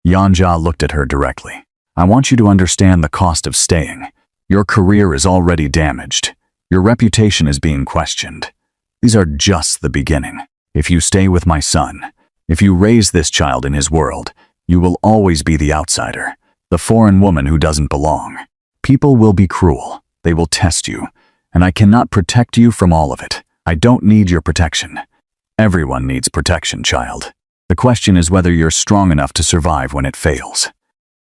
Yeonja looked at her directly. I want you to understand the cost of staying. Your career is already damaged. Your reputation is being questioned. These are just the beginning. If you stay with my son, if you raise this child in his world, you will always be the outsider, the foreign woman who doesn't belong. People will be cruel. They will test you. And I cannot protect you from all of it. I don't need your protection. Everyone needs protection, child. The question is whether you're strong enough to survive when it fails.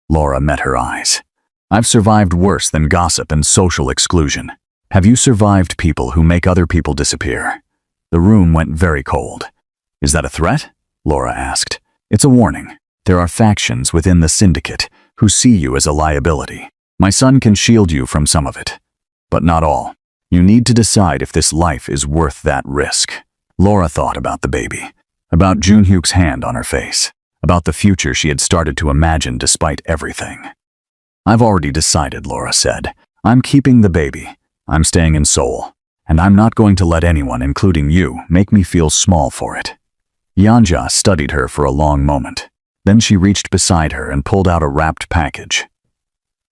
Laura met her eyes. I've survived worse than gossip and social exclusion. Have you survived people who make other people disappear? The room went very cold. Is that a threat? Laura asked. It's a warning. There are factions within the syndicate who see you as a liability. My son can shield you from some of it, but not all. You need to decide if this life is worth that risk. Laura thought about the baby, about Junhyuk's hand on her face, about the future she had started to imagine despite everything. I've already decided, Laura said. I'm keeping the baby. I'm staying in Seoul, and I'm not going to let anyone, including you, make me feel small for it. Yanja studied her for a long moment. Then she reached beside her and pulled out a wrapped package.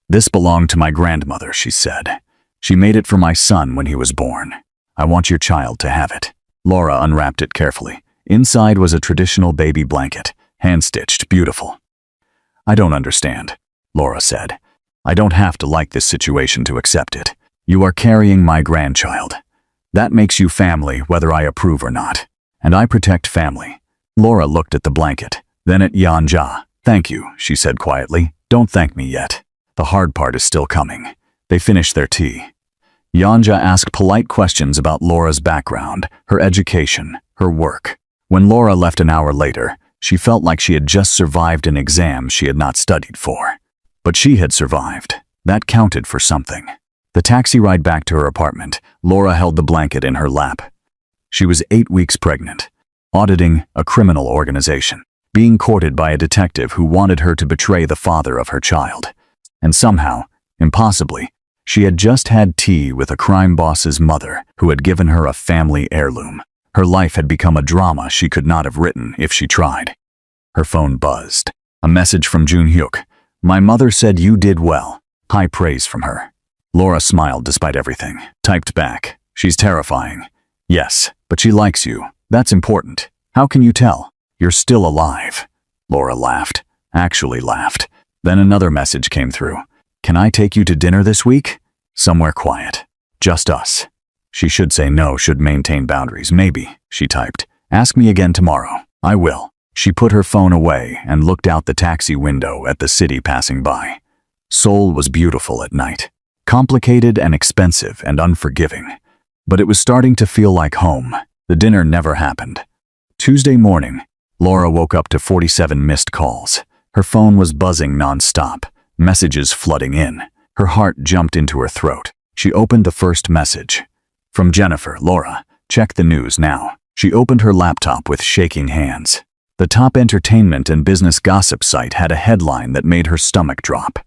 This belonged to my grandmother, she said. She made it for my son when he was born. I want your child to have it. Laura unwrapped it carefully. Inside was a traditional baby blanket, hand-stitched, beautiful. I don't understand, Laura said. I don't have to like this situation to accept it. You are carrying my grandchild. That makes you family whether I approve or not. And I protect family. Laura looked at the blanket, then at Yanja. Thank you, she said quietly. Don't thank me yet. The hard part is still coming. They finished their tea. Yanja asked polite questions about Laura's background, her education, her work. When Laura left an hour later, she felt like she had just survived an exam she had not studied for. But she had survived. That counted for something. The taxi ride back to her apartment, Laura held the blanket in her lap. She was 8 weeks pregnant, auditing a criminal organization, being courted by a detective who wanted her to betray the father of her child. And somehow, impossibly, she had just had tea with a crime boss's mother who had given her a family heirloom. Her life had become a drama she could not have written if she tried. Her phone buzzed. A message from Junhyuk. My mother said you did well. High praise from her. Laura smiled despite everything. Typed back. She's terrifying. Yes, but she likes you. That's important. How can you tell? You're still alive. Laura laughed. Actually laughed. Then another message came through. Can I take you to dinner this week? Somewhere quiet. Just us. She should say no, should maintain boundaries. Maybe, she typed. Ask me again tomorrow. I will. She put her phone away and looked out the taxi window at the city passing by. Seoul was beautiful at night. Complicated and expensive and unforgiving. But it was starting to feel like home. The dinner never happened. Tuesday morning, Laura woke up to 47 missed calls. Her phone was buzzing non-stop, messages flooding in. Her heart jumped into her throat. She opened the first message. From Jennifer, Laura, check the news now. She opened her laptop with shaking hands. The top entertainment and business gossip site had a headline that made her stomach drop.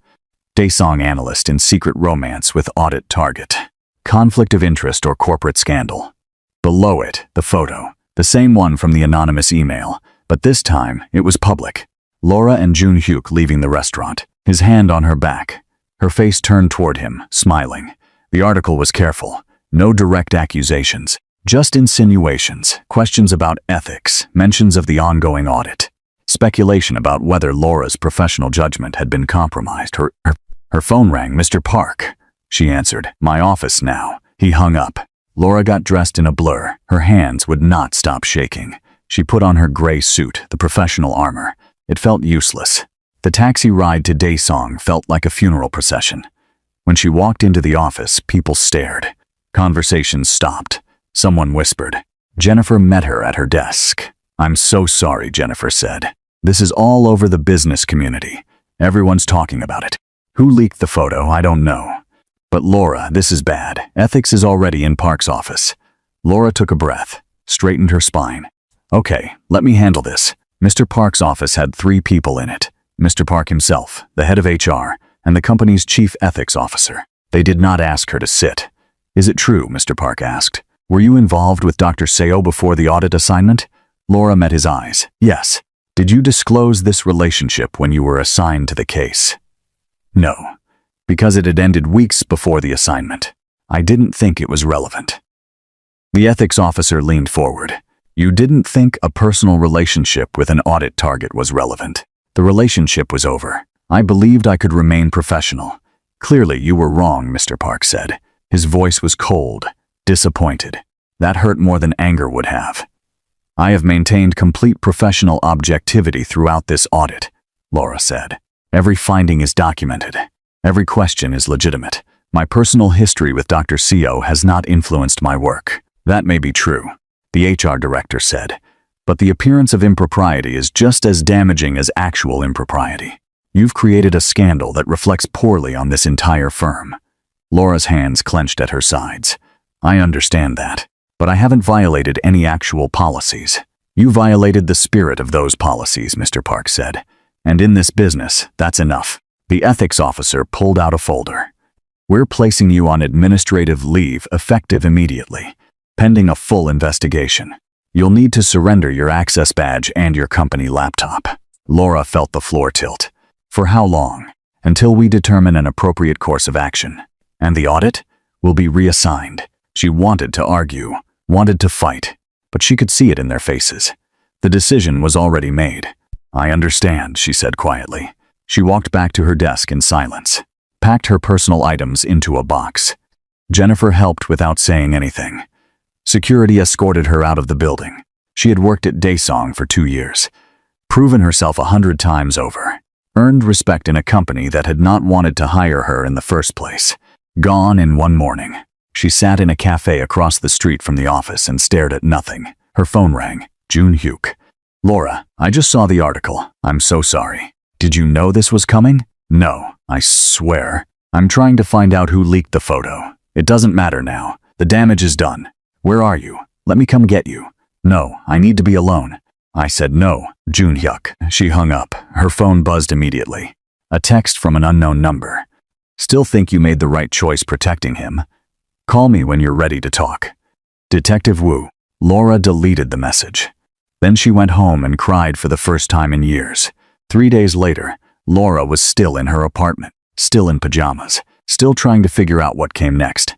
Daesung analyst in secret romance with audit target. Conflict of interest or corporate scandal. Below it, the photo. The same one from the anonymous email, but this time it was public. Laura and Junhyuk leaving the restaurant, his hand on her back. Her face turned toward him, smiling. The article was careful. No direct accusations, just insinuations, questions about ethics, mentions of the ongoing audit. Speculation about whether Laura's professional judgment had been compromised. Her phone rang. Mr. Park. She answered. My office now. He hung up. Laura got dressed in a blur. Her hands would not stop shaking. She put on her gray suit, the professional armor. It felt useless. The taxi ride to Daesung felt like a funeral procession. When she walked into the office, people stared. Conversations stopped. Someone whispered. Jennifer met her at her desk. I'm so sorry, Jennifer said. This is all over the business community. Everyone's talking about it. Who leaked the photo? I don't know. But Laura, this is bad. Ethics is already in Park's office. Laura took a breath, straightened her spine. Okay, let me handle this. Mr. Park's office had 3 people in it. Mr. Park himself, the head of HR, and the company's chief ethics officer. They did not ask her to sit. Is it true? Mr. Park asked. Were you involved with Dr. Seo before the audit assignment? Laura met his eyes. Yes. Did you disclose this relationship when you were assigned to the case? No, because it had ended weeks before the assignment. I didn't think it was relevant. The ethics officer leaned forward. You didn't think a personal relationship with an audit target was relevant. The relationship was over. I believed I could remain professional. Clearly, you were wrong, Mr. Park said. His voice was cold, disappointed. That hurt more than anger would have. I have maintained complete professional objectivity throughout this audit, Laura said. Every finding is documented. Every question is legitimate. My personal history with Dr. Seo has not influenced my work. That may be true, the HR director said, but the appearance of impropriety is just as damaging as actual impropriety. You've created a scandal that reflects poorly on this entire firm. Laura's hands clenched at her sides. I understand that, but I haven't violated any actual policies. You violated the spirit of those policies, Mr. Park said. And in this business, that's enough. The ethics officer pulled out a folder. We're placing you on administrative leave effective immediately, pending a full investigation. You'll need to surrender your access badge and your company laptop. Laura felt the floor tilt. For how long? Until we determine an appropriate course of action. And the audit will be reassigned. She wanted to argue, wanted to fight, but she could see it in their faces. The decision was already made. I understand, she said quietly. She walked back to her desk in silence, packed her personal items into a box. Jennifer helped without saying anything. Security escorted her out of the building. She had worked at Daesong for 2 years, proven herself 100 times over, earned respect in a company that had not wanted to hire her in the first place. Gone in one morning. She sat in a cafe across the street from the office and stared at nothing. Her phone rang. June Hyuk. Laura, I just saw the article. I'm so sorry. Did you know this was coming? No, I swear. I'm trying to find out who leaked the photo. It doesn't matter now. The damage is done. Where are you? Let me come get you. No, I need to be alone. I said no, June Hyuk. She hung up. Her phone buzzed immediately. A text from an unknown number. Still think you made the right choice protecting him. Call me when you're ready to talk. Detective Wu. Laura deleted the message. Then she went home and cried for the first time in years. 3 days later, Laura was still in her apartment, still in pajamas, still trying to figure out what came next.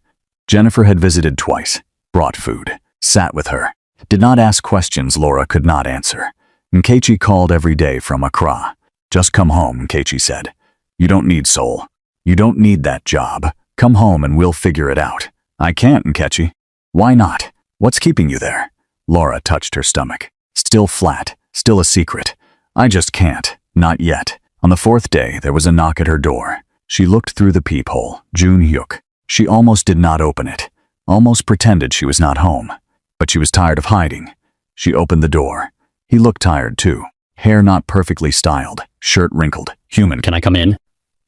Jennifer had visited twice, brought food, sat with her, did not ask questions Laura could not answer. Nkechi called every day from Accra. Just come home, Nkechi said. You don't need Seoul. You don't need that job. Come home and we'll figure it out. I can't, Nkechi. Why not? What's keeping you there? Laura touched her stomach. Still flat, still a secret. I just can't, not yet. On the 4th day, there was a knock at her door. She looked through the peephole. June Hyuk. She almost did not open it, almost pretended she was not home. But she was tired of hiding. She opened the door. He looked tired too. Hair not perfectly styled, shirt wrinkled. Human, Can I come in?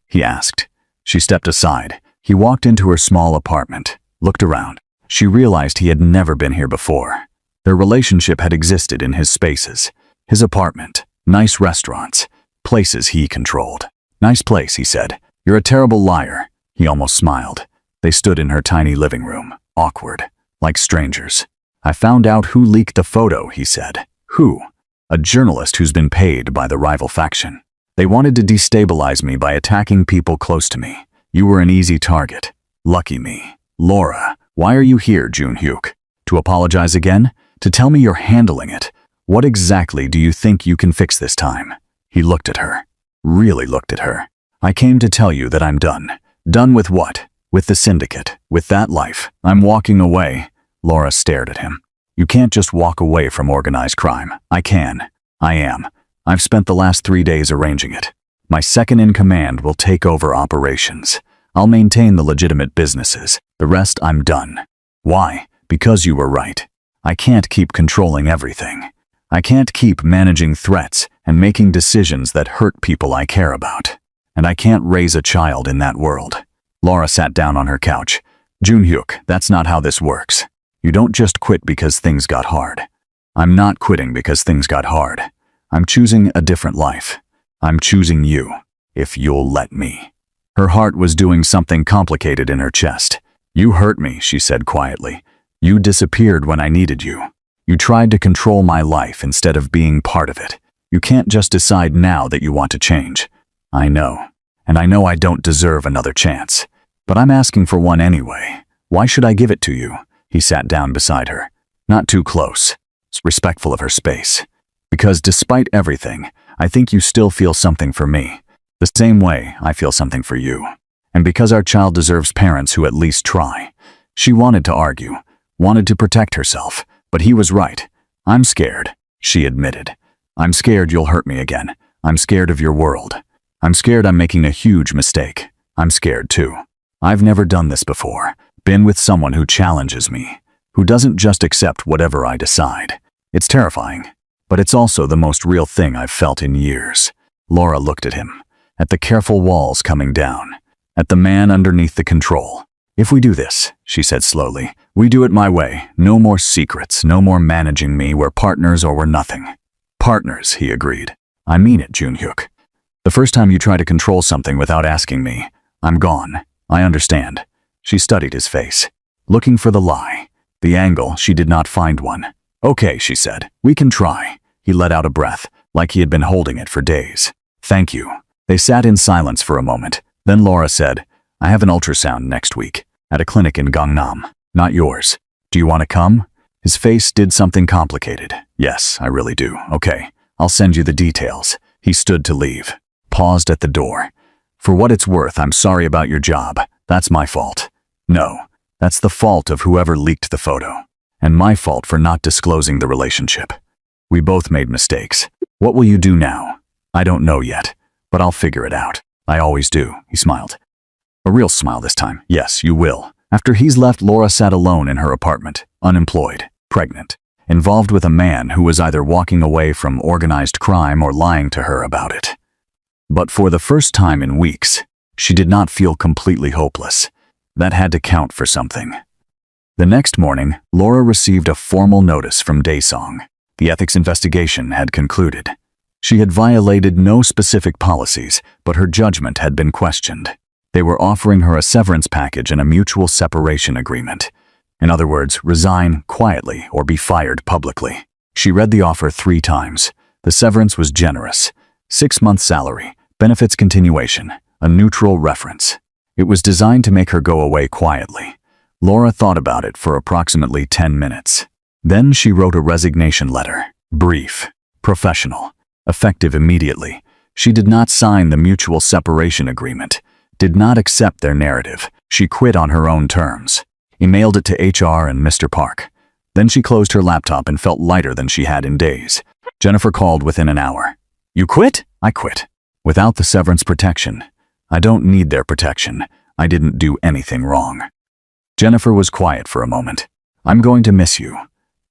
he asked. She stepped aside. He walked into her small apartment, looked around. She realized he had never been here before. Their relationship had existed in his spaces. His apartment, nice restaurants, places he controlled. Nice place, he said. You're a terrible liar. He almost smiled. They stood in her tiny living room, awkward, like strangers. I found out who leaked the photo, he said. Who? A journalist who's been paid by the rival faction. They wanted to destabilize me by attacking people close to me. You were an easy target. Lucky me. Laura, why are you here, June Hyuk? To apologize again? To tell me you're handling it? What exactly do you think you can fix this time? He looked at her. Really looked at her. I came to tell you that I'm done. Done with what? With the syndicate. With that life. I'm walking away. Laura stared at him. You can't just walk away from organized crime. I can. I am. I've spent the last 3 days arranging it. My second in command will take over operations. I'll maintain the legitimate businesses. The rest I'm done. Why? Because you were right. I can't keep controlling everything. I can't keep managing threats and making decisions that hurt people I care about. And I can't raise a child in that world. Laura sat down on her couch. June Hyuk, that's not how this works. You don't just quit because things got hard. I'm not quitting because things got hard. I'm choosing a different life. I'm choosing you, if you'll let me. Her heart was doing something complicated in her chest. You hurt me, she said quietly. You disappeared when I needed you. You tried to control my life instead of being part of it. You can't just decide now that you want to change. I know. And I know I don't deserve another chance. But I'm asking for one anyway. Why should I give it to you? He sat down beside her. Not too close. Respectful of her space. Because despite everything, I think you still feel something for me. The same way I feel something for you. And because our child deserves parents who at least try. She wanted to argue, wanted to protect herself, but he was right. "I'm scared," she admitted. "I'm scared you'll hurt me again. I'm scared of your world. I'm scared I'm making a huge mistake. I'm scared too. I've never done this before. Been with someone who challenges me, who doesn't just accept whatever I decide. It's terrifying, but it's also the most real thing I've felt in years." Laura looked at him, at the careful walls coming down, at the man underneath the control. "If we do this," she said slowly, "we do it my way. No more secrets, no more managing me. We're partners or we're nothing." "Partners," he agreed. "I mean it, Junhyuk. The first time you try to control something without asking me, I'm gone. I understand." She studied his face, looking for the lie, the angle. She did not find one. "Okay," she said, "we can try." He let out a breath, like he had been holding it for days. "Thank you." They sat in silence for a moment. Then Laura said, "I have an ultrasound next week, at a clinic in Gangnam. Not yours. Do you want to come?" His face did something complicated. "Yes, I really do. Okay, I'll send you the details." He stood to leave, paused at the door. "For what it's worth, I'm sorry about your job. That's my fault." "No, that's the fault of whoever leaked the photo. And my fault for not disclosing the relationship. We both made mistakes. What will you do now?" "I don't know yet, but I'll figure it out. I always do." He smiled. A real smile this time. "Yes, you will." After he's left, Laura sat alone in her apartment, unemployed, pregnant, involved with a man who was either walking away from organized crime or lying to her about it. But for the first time in weeks, she did not feel completely hopeless. That had to count for something. The next morning, Laura received a formal notice from Daesong. The ethics investigation had concluded. She had violated no specific policies, but her judgment had been questioned. They were offering her a severance package and a mutual separation agreement. In other words, resign quietly or be fired publicly. She read the offer 3 times. The severance was generous. 6-month salary, benefits continuation, a neutral reference. It was designed to make her go away quietly. Laura thought about it for approximately 10 minutes. Then she wrote a resignation letter. Brief, professional, effective immediately. She did not sign the mutual separation agreement, did not accept their narrative. She quit on her own terms. Emailed it to HR and Mr. Park. Then she closed her laptop and felt lighter than she had in days. Jennifer called within an hour. "You quit?" "I quit. Without the severance protection. I don't need their protection. I didn't do anything wrong." Jennifer was quiet for a moment. "I'm going to miss you.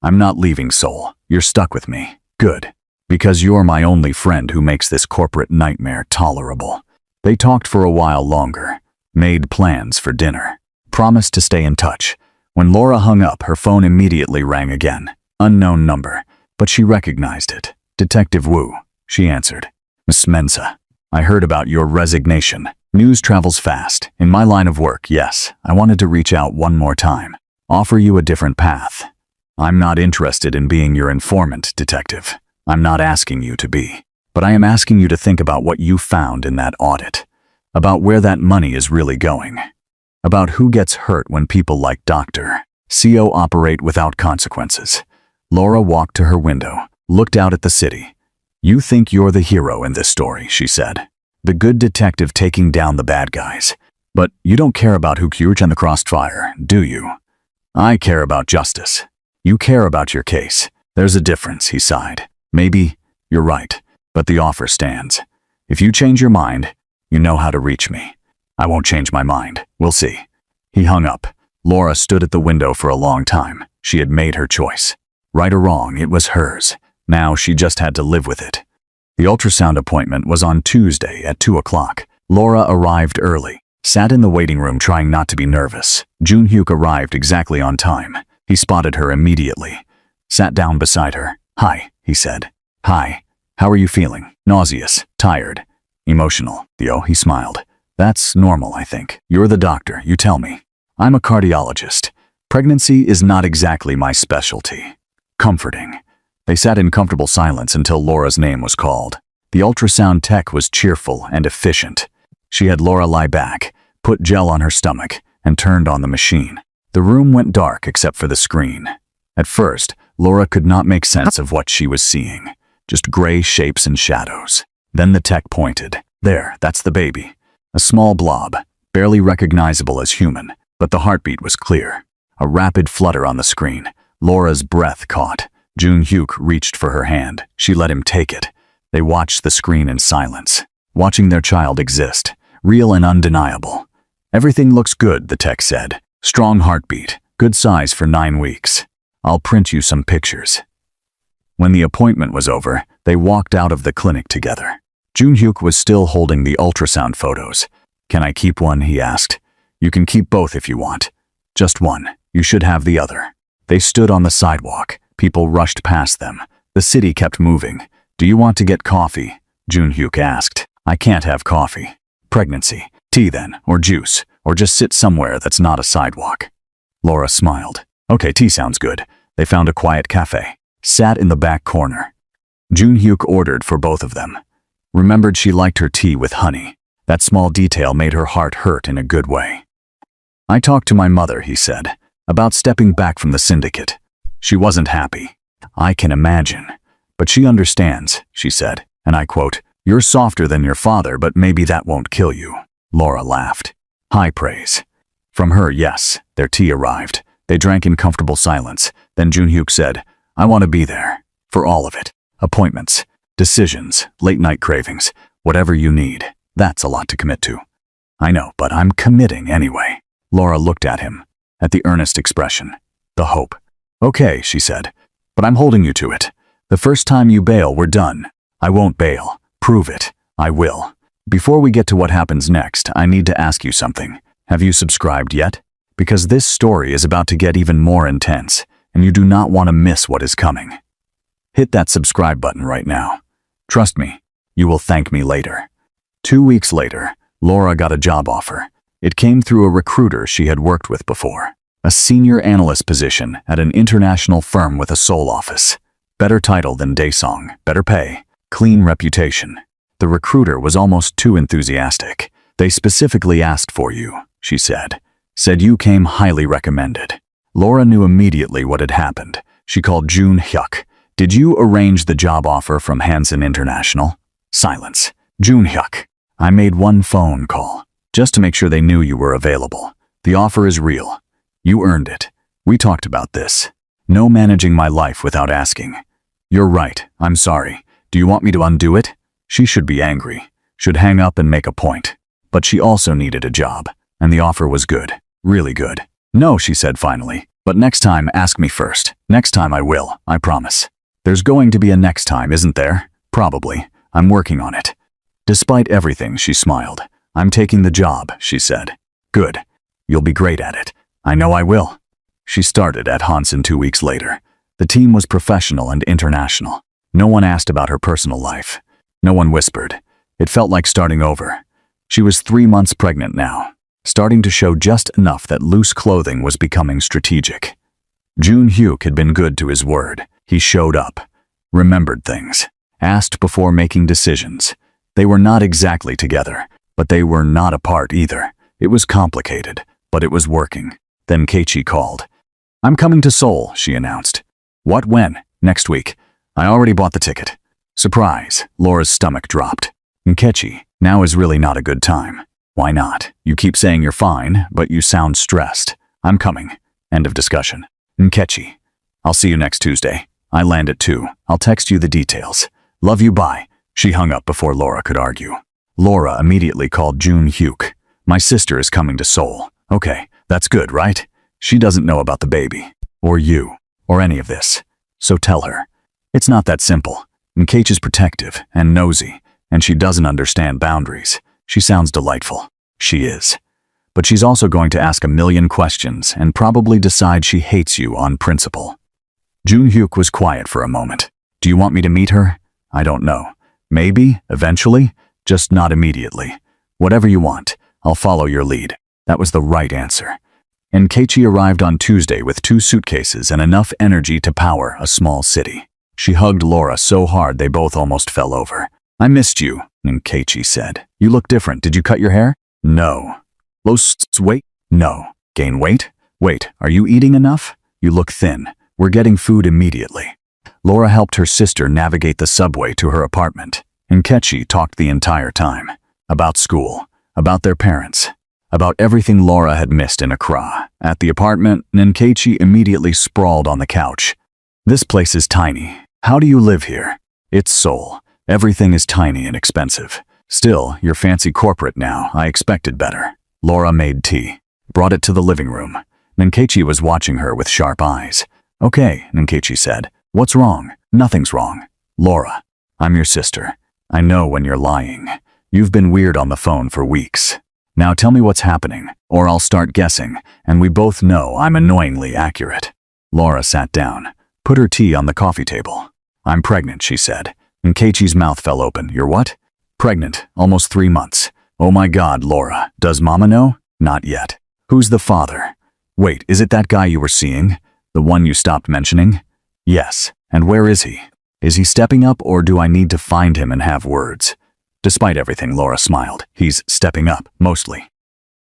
I'm not leaving Seoul. You're stuck with me. Good. Because you're my only friend who makes this corporate nightmare tolerable." They talked for a while longer, made plans for dinner, promised to stay in touch. When Laura hung up, her phone immediately rang again. Unknown number, but she recognized it. "Detective Wu," she answered. "Miss Mensa, I heard about your resignation. News travels fast. In my line of work, yes. I wanted to reach out one more time. Offer you a different path. I'm not interested in being your informant, detective. I'm not asking you to be. But I am asking you to think about what you found in that audit. About where that money is really going. About who gets hurt when people like Dr. CO operate without consequences." Laura walked to her window, looked out at the city. "You think you're the hero in this story," she said. "The good detective taking down the bad guys. But you don't care about who Kyurch and the Crossfire, do you? I care about justice. You care about your case. There's a difference," he sighed. "Maybe you're right, but the offer stands. If you change your mind, you know how to reach me. I won't change my mind. We'll see." He hung up. Laura stood at the window for a long time. She had made her choice. Right or wrong, it was hers. Now she just had to live with it. The ultrasound appointment was on Tuesday at 2 o'clock. Laura arrived early, sat in the waiting room trying not to be nervous. Junhyuk arrived exactly on time. He spotted her immediately. Sat down beside her. "Hi," he said. "Hi. How are you feeling?" "Nauseous, tired, emotional." "Theo," he smiled. "That's normal, I think. You're the doctor, you tell me." "I'm a cardiologist. Pregnancy is not exactly my specialty." Comforting. They sat in comfortable silence until Laura's name was called. The ultrasound tech was cheerful and efficient. She had Laura lie back, put gel on her stomach, and turned on the machine. The room went dark except for the screen. At first, Laura could not make sense of what she was seeing. Just gray shapes and shadows. Then the tech pointed. "There, that's the baby." A small blob, barely recognizable as human, but the heartbeat was clear. A rapid flutter on the screen. Laura's breath caught. Jun-hyuk reached for her hand. She let him take it. They watched the screen in silence, watching their child exist, real and undeniable. Everything looks good, the text said. Strong heartbeat, good size for 9 weeks. I'll print you some pictures. When the appointment was over, they walked out of the clinic together. Jun-hyuk was still holding the ultrasound photos. Can I keep one, he asked. You can keep both if you want. Just one. You should have the other. They stood on the sidewalk. People rushed past them. The city kept moving. Do you want to get coffee? Jun-hyuk asked. I can't have coffee. Pregnancy. Tea then, or juice, or just sit somewhere that's not a sidewalk. Laura smiled. Okay, tea sounds good. They found a quiet cafe. Sat in the back corner. Jun-hyuk ordered for both of them. Remembered she liked her tea with honey. That small detail made her heart hurt in a good way. I talked to my mother, he said, about stepping back from the syndicate. She wasn't happy. I can imagine. But she understands, she said, and I quote, You're softer than your father, but maybe that won't kill you. Laura laughed. High praise. From her, yes. Their tea arrived. They drank in comfortable silence. Then Jun-hyuk said, I want to be there. For all of it. Appointments, decisions, late-night cravings, whatever you need. That's a lot to commit to. I know, but I'm committing anyway. Laura looked at him, at the earnest expression, the hope. Okay, she said, but I'm holding you to it. The first time you bail, we're done. I won't bail. Prove it. I will. Before we get to what happens next, I need to ask you something. Have you subscribed yet? Because this story is about to get even more intense, and you do not want to miss what is coming. Hit that subscribe button right now. Trust me, you will thank me later. 2 weeks later, Laura got a job offer. It came through a recruiter she had worked with before. A senior analyst position at an international firm with a Seoul office. Better title than Daesung, better pay, clean reputation. The recruiter was almost too enthusiastic. They specifically asked for you, she said. Said you came highly recommended. Laura knew immediately what had happened. She called Jun-hyuk. Did you arrange the job offer from Hansen International? Silence. Jun-hyuk. I made one phone call, just to make sure they knew you were available. The offer is real. You earned it. We talked about this. No managing my life without asking. You're right. I'm sorry. Do you want me to undo it? She should be angry. Should hang up and make a point. But she also needed a job, and the offer was good. Really good. No, she said finally. But next time, ask me first. Next time I will, I promise. There's going to be a next time, isn't there? Probably. I'm working on it. Despite everything, she smiled. I'm taking the job, she said. Good. You'll be great at it. I know I will. She started at Hansen 2 weeks later. The team was professional and international. No one asked about her personal life. No one whispered. It felt like starting over. She was 3 months pregnant now, starting to show just enough that loose clothing was becoming strategic. Jun-hyuk had been good to his word. He showed up, remembered things, asked before making decisions. They were not exactly together, but they were not apart either. It was complicated, but it was working. Then Keiichi called. I'm coming to Seoul, she announced. What, when? Next week. I already bought the ticket. Surprise. Laura's stomach dropped. Keiichi, now is really not a good time. Why not? You keep saying you're fine, but you sound stressed. I'm coming. End of discussion. Keiichi, I'll see you next Tuesday. I land at 2. I'll text you the details. Love you, bye. She hung up before Laura could argue. Laura immediately called Jun-hyuk. My sister is coming to Seoul. Okay, that's good, right? She doesn't know about the baby, or you, or any of this. So tell her. It's not that simple. Keiichi's protective and nosy, and she doesn't understand boundaries. She sounds delightful. She is. But she's also going to ask a million questions and probably decide she hates you on principle. Jun-hyuk was quiet for a moment. Do you want me to meet her? I don't know. Maybe, eventually, just not immediately. Whatever you want, I'll follow your lead. That was the right answer. And Keiichi arrived on Tuesday with 2 suitcases and enough energy to power a small city. She hugged Laura so hard they both almost fell over. I missed you, Keiichi said. You look different. Did you cut your hair? No. Lose weight? No. Gain weight? Wait, are you eating enough? You look thin. We're getting food immediately. Laura helped her sister navigate the subway to her apartment, and Keiichi talked the entire time. About school, about their parents, about everything Laura had missed in Accra. At the apartment, Keiichi immediately sprawled on the couch. This place is tiny. How do you live here? It's Seoul. Everything is tiny and expensive. Still, you're fancy corporate now. I expected better. Laura made tea, brought it to the living room. Nkechi was watching her with sharp eyes. Okay, Nkechi said. What's wrong? Nothing's wrong. Laura, I'm your sister. I know when you're lying. You've been weird on the phone for weeks. Now tell me what's happening, or I'll start guessing, and we both know I'm annoyingly accurate. Laura sat down, put her tea on the coffee table. I'm pregnant, she said. Nkechi's mouth fell open. You're what? Pregnant, almost 3 months. Oh my God, Laura. Does Mama know? Not yet. Who's the father? Wait, is it that guy you were seeing? The one you stopped mentioning? Yes. And where is he? Is he stepping up, or do I need to find him and have words? Despite everything, Laura smiled. He's stepping up, mostly.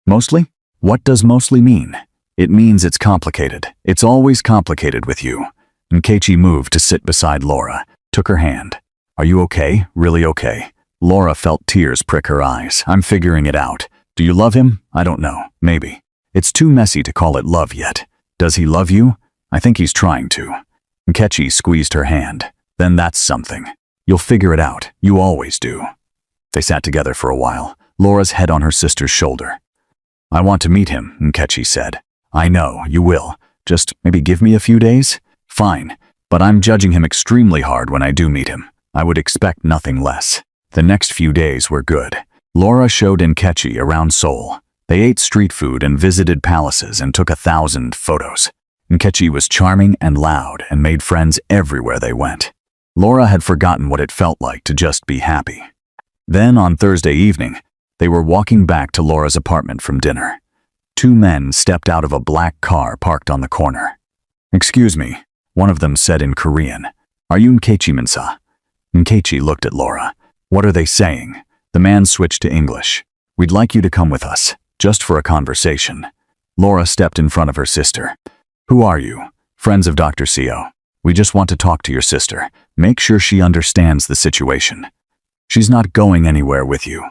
Mostly? What does mostly mean? It means it's complicated. It's always complicated with you. Nkechi moved to sit beside Laura, took her hand. Are you okay? Really okay? Laura felt tears prick her eyes. I'm figuring it out. Do you love him? I don't know. Maybe. It's too messy to call it love yet. Does he love you? I think he's trying to. Nkechi squeezed her hand. Then that's something. You'll figure it out. You always do. They sat together for a while, Laura's head on her sister's shoulder. I want to meet him, Nkechi said. I know, you will. Just maybe give me a few days? Fine. But I'm judging him extremely hard when I do meet him. I would expect nothing less. The next few days were good. Laura showed Nkechi around Seoul. They ate street food and visited palaces and took 1,000 photos. Nkechi was charming and loud and made friends everywhere they went. Laura had forgotten what it felt like to just be happy. Then, on Thursday evening, they were walking back to Laura's apartment from dinner. 2 men stepped out of a black car parked on the corner. Excuse me, one of them said in Korean. Are you Nkechi Minsa? Nkechi looked at Laura. What are they saying? The man switched to English. We'd like you to come with us, just for a conversation. Laura stepped in front of her sister. Who are you? Friends of Dr. Seo. We just want to talk to your sister. Make sure she understands the situation. She's not going anywhere with you.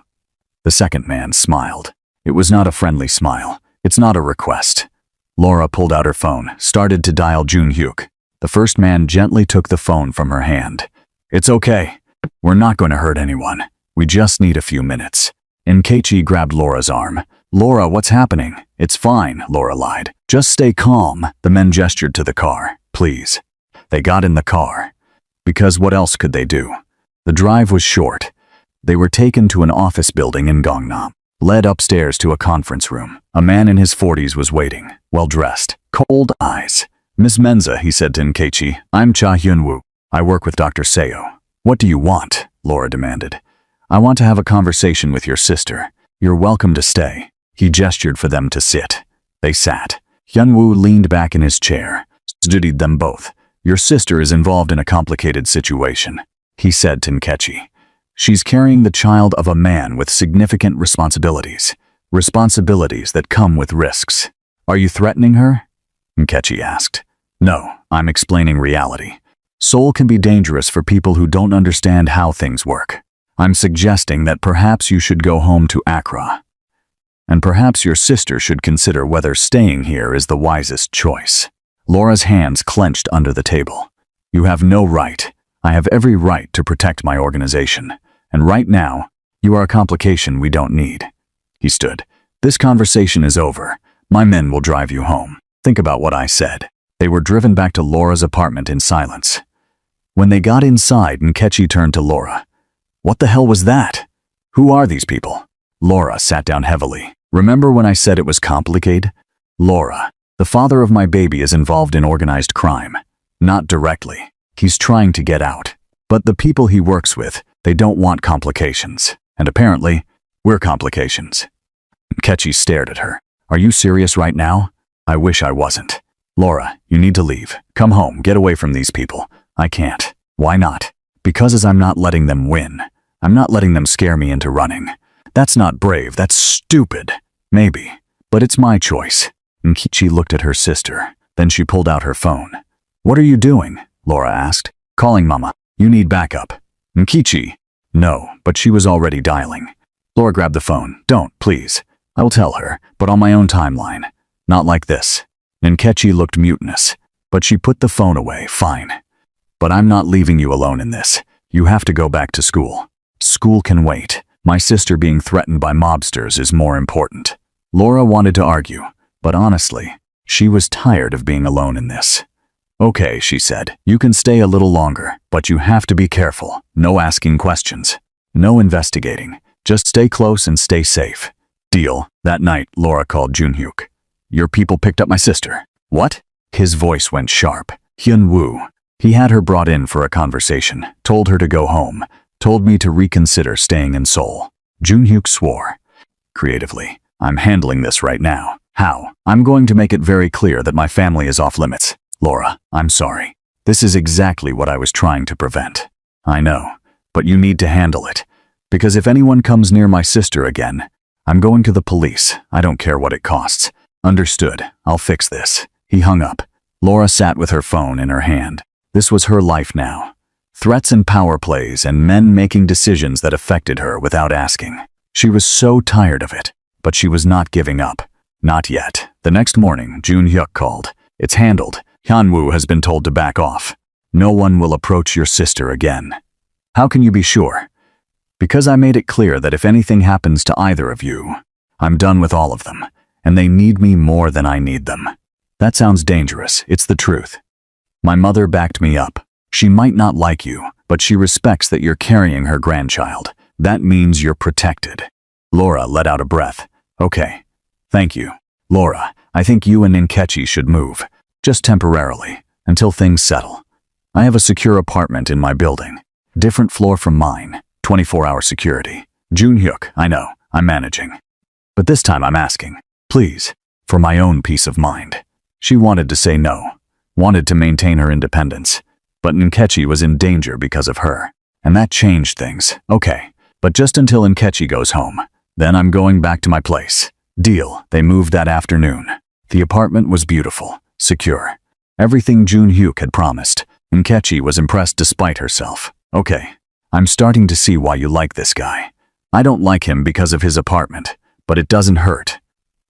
The second man smiled. It was not a friendly smile. It's not a request. Laura pulled out her phone, started to dial Junhyuk. The first man gently took the phone from her hand. It's okay. We're not going to hurt anyone. We just need a few minutes. Nkechi grabbed Laura's arm. Laura, what's happening? It's fine, Laura lied. Just stay calm. The men gestured to the car. Please. They got in the car. Because what else could they do? The drive was short. They were taken to an office building in Gangnam, led upstairs to a conference room. A man in his 40s was waiting, well-dressed, cold eyes. Miss Menza, he said to Nkechi, I'm Cha Hyun-woo. I work with Dr. Seo. What do you want? Laura demanded. I want to have a conversation with your sister. You're welcome to stay. He gestured for them to sit. They sat. Hyun-woo leaned back in his chair, studied them both. Your sister is involved in a complicated situation, he said to Nkechi. She's carrying the child of a man with significant responsibilities. Responsibilities that come with risks. Are you threatening her? Nkechi asked. No, I'm explaining reality. Seoul can be dangerous for people who don't understand how things work. I'm suggesting that perhaps you should go home to Accra. And perhaps your sister should consider whether staying here is the wisest choice. Laura's hands clenched under the table. You have no right. I have every right to protect my organization. And right now, you are a complication we don't need. He stood. This conversation is over. My men will drive you home. Think about what I said. They were driven back to Laura's apartment in silence. When they got inside, Nkechi turned to Laura. What the hell was that? Who are these people? Laura sat down heavily. Remember when I said it was complicated? Laura, the father of my baby is involved in organized crime. Not directly. He's trying to get out. But the people he works with, they don't want complications. And apparently, we're complications. Nkechi stared at her. Are you serious right now? I wish I wasn't. Laura, you need to leave. Come home, get away from these people. I can't. Why not? Because I'm not letting them win. I'm not letting them scare me into running. That's not brave, that's stupid. Maybe. But it's my choice. Nkechi looked at her sister. Then she pulled out her phone. What are you doing? Laura asked. Calling Mama. You need backup. Nkechi. No, but she was already dialing. Laura grabbed the phone. Don't, please. I will tell her, but on my own timeline. Not like this. Nkechi looked mutinous, but she put the phone away. Fine. But I'm not leaving you alone in this. You have to go back to school. School can wait. My sister being threatened by mobsters is more important. Laura wanted to argue, but honestly, she was tired of being alone in this. Okay, she said, you can stay a little longer, but you have to be careful. No asking questions. No investigating. Just stay close and stay safe. Deal. That night, Laura called Junhyuk. Your people picked up my sister. What? His voice went sharp. Hyun-woo. He had her brought in for a conversation, told her to go home, told me to reconsider staying in Seoul. Junhyuk swore. Creatively, I'm handling this right now. How? I'm going to make it very clear that my family is off limits. Laura, I'm sorry. This is exactly what I was trying to prevent. I know, but you need to handle it. Because if anyone comes near my sister again, I'm going to the police. I don't care what it costs. Understood. I'll fix this. He hung up. Laura sat with her phone in her hand. This was her life now. Threats and power plays and men making decisions that affected her without asking. She was so tired of it, but she was not giving up. Not yet. The next morning, Junhyuk called. It's handled. Hyun-woo has been told to back off. No one will approach your sister again. How can you be sure? Because I made it clear that if anything happens to either of you, I'm done with all of them, and they need me more than I need them. That sounds dangerous. It's the truth. My mother backed me up. She might not like you, but she respects that you're carrying her grandchild. That means you're protected. Laura let out a breath. Okay. Thank you. Laura, I think you and Nkechi should move. Just temporarily, until things settle. I have a secure apartment in my building. Different floor from mine. 24-hour security. Junhyuk, I know, I'm managing. But this time I'm asking, please, for my own peace of mind. She wanted to say no, wanted to maintain her independence, but Nkechi was in danger because of her. And that changed things. Okay, but just until Nkechi goes home. Then I'm going back to my place. Deal. They moved that afternoon. The apartment was beautiful, secure. Everything Junhyuk had promised. Nkechi was impressed despite herself. Okay, I'm starting to see why you like this guy. I don't like him because of his apartment, but it doesn't hurt.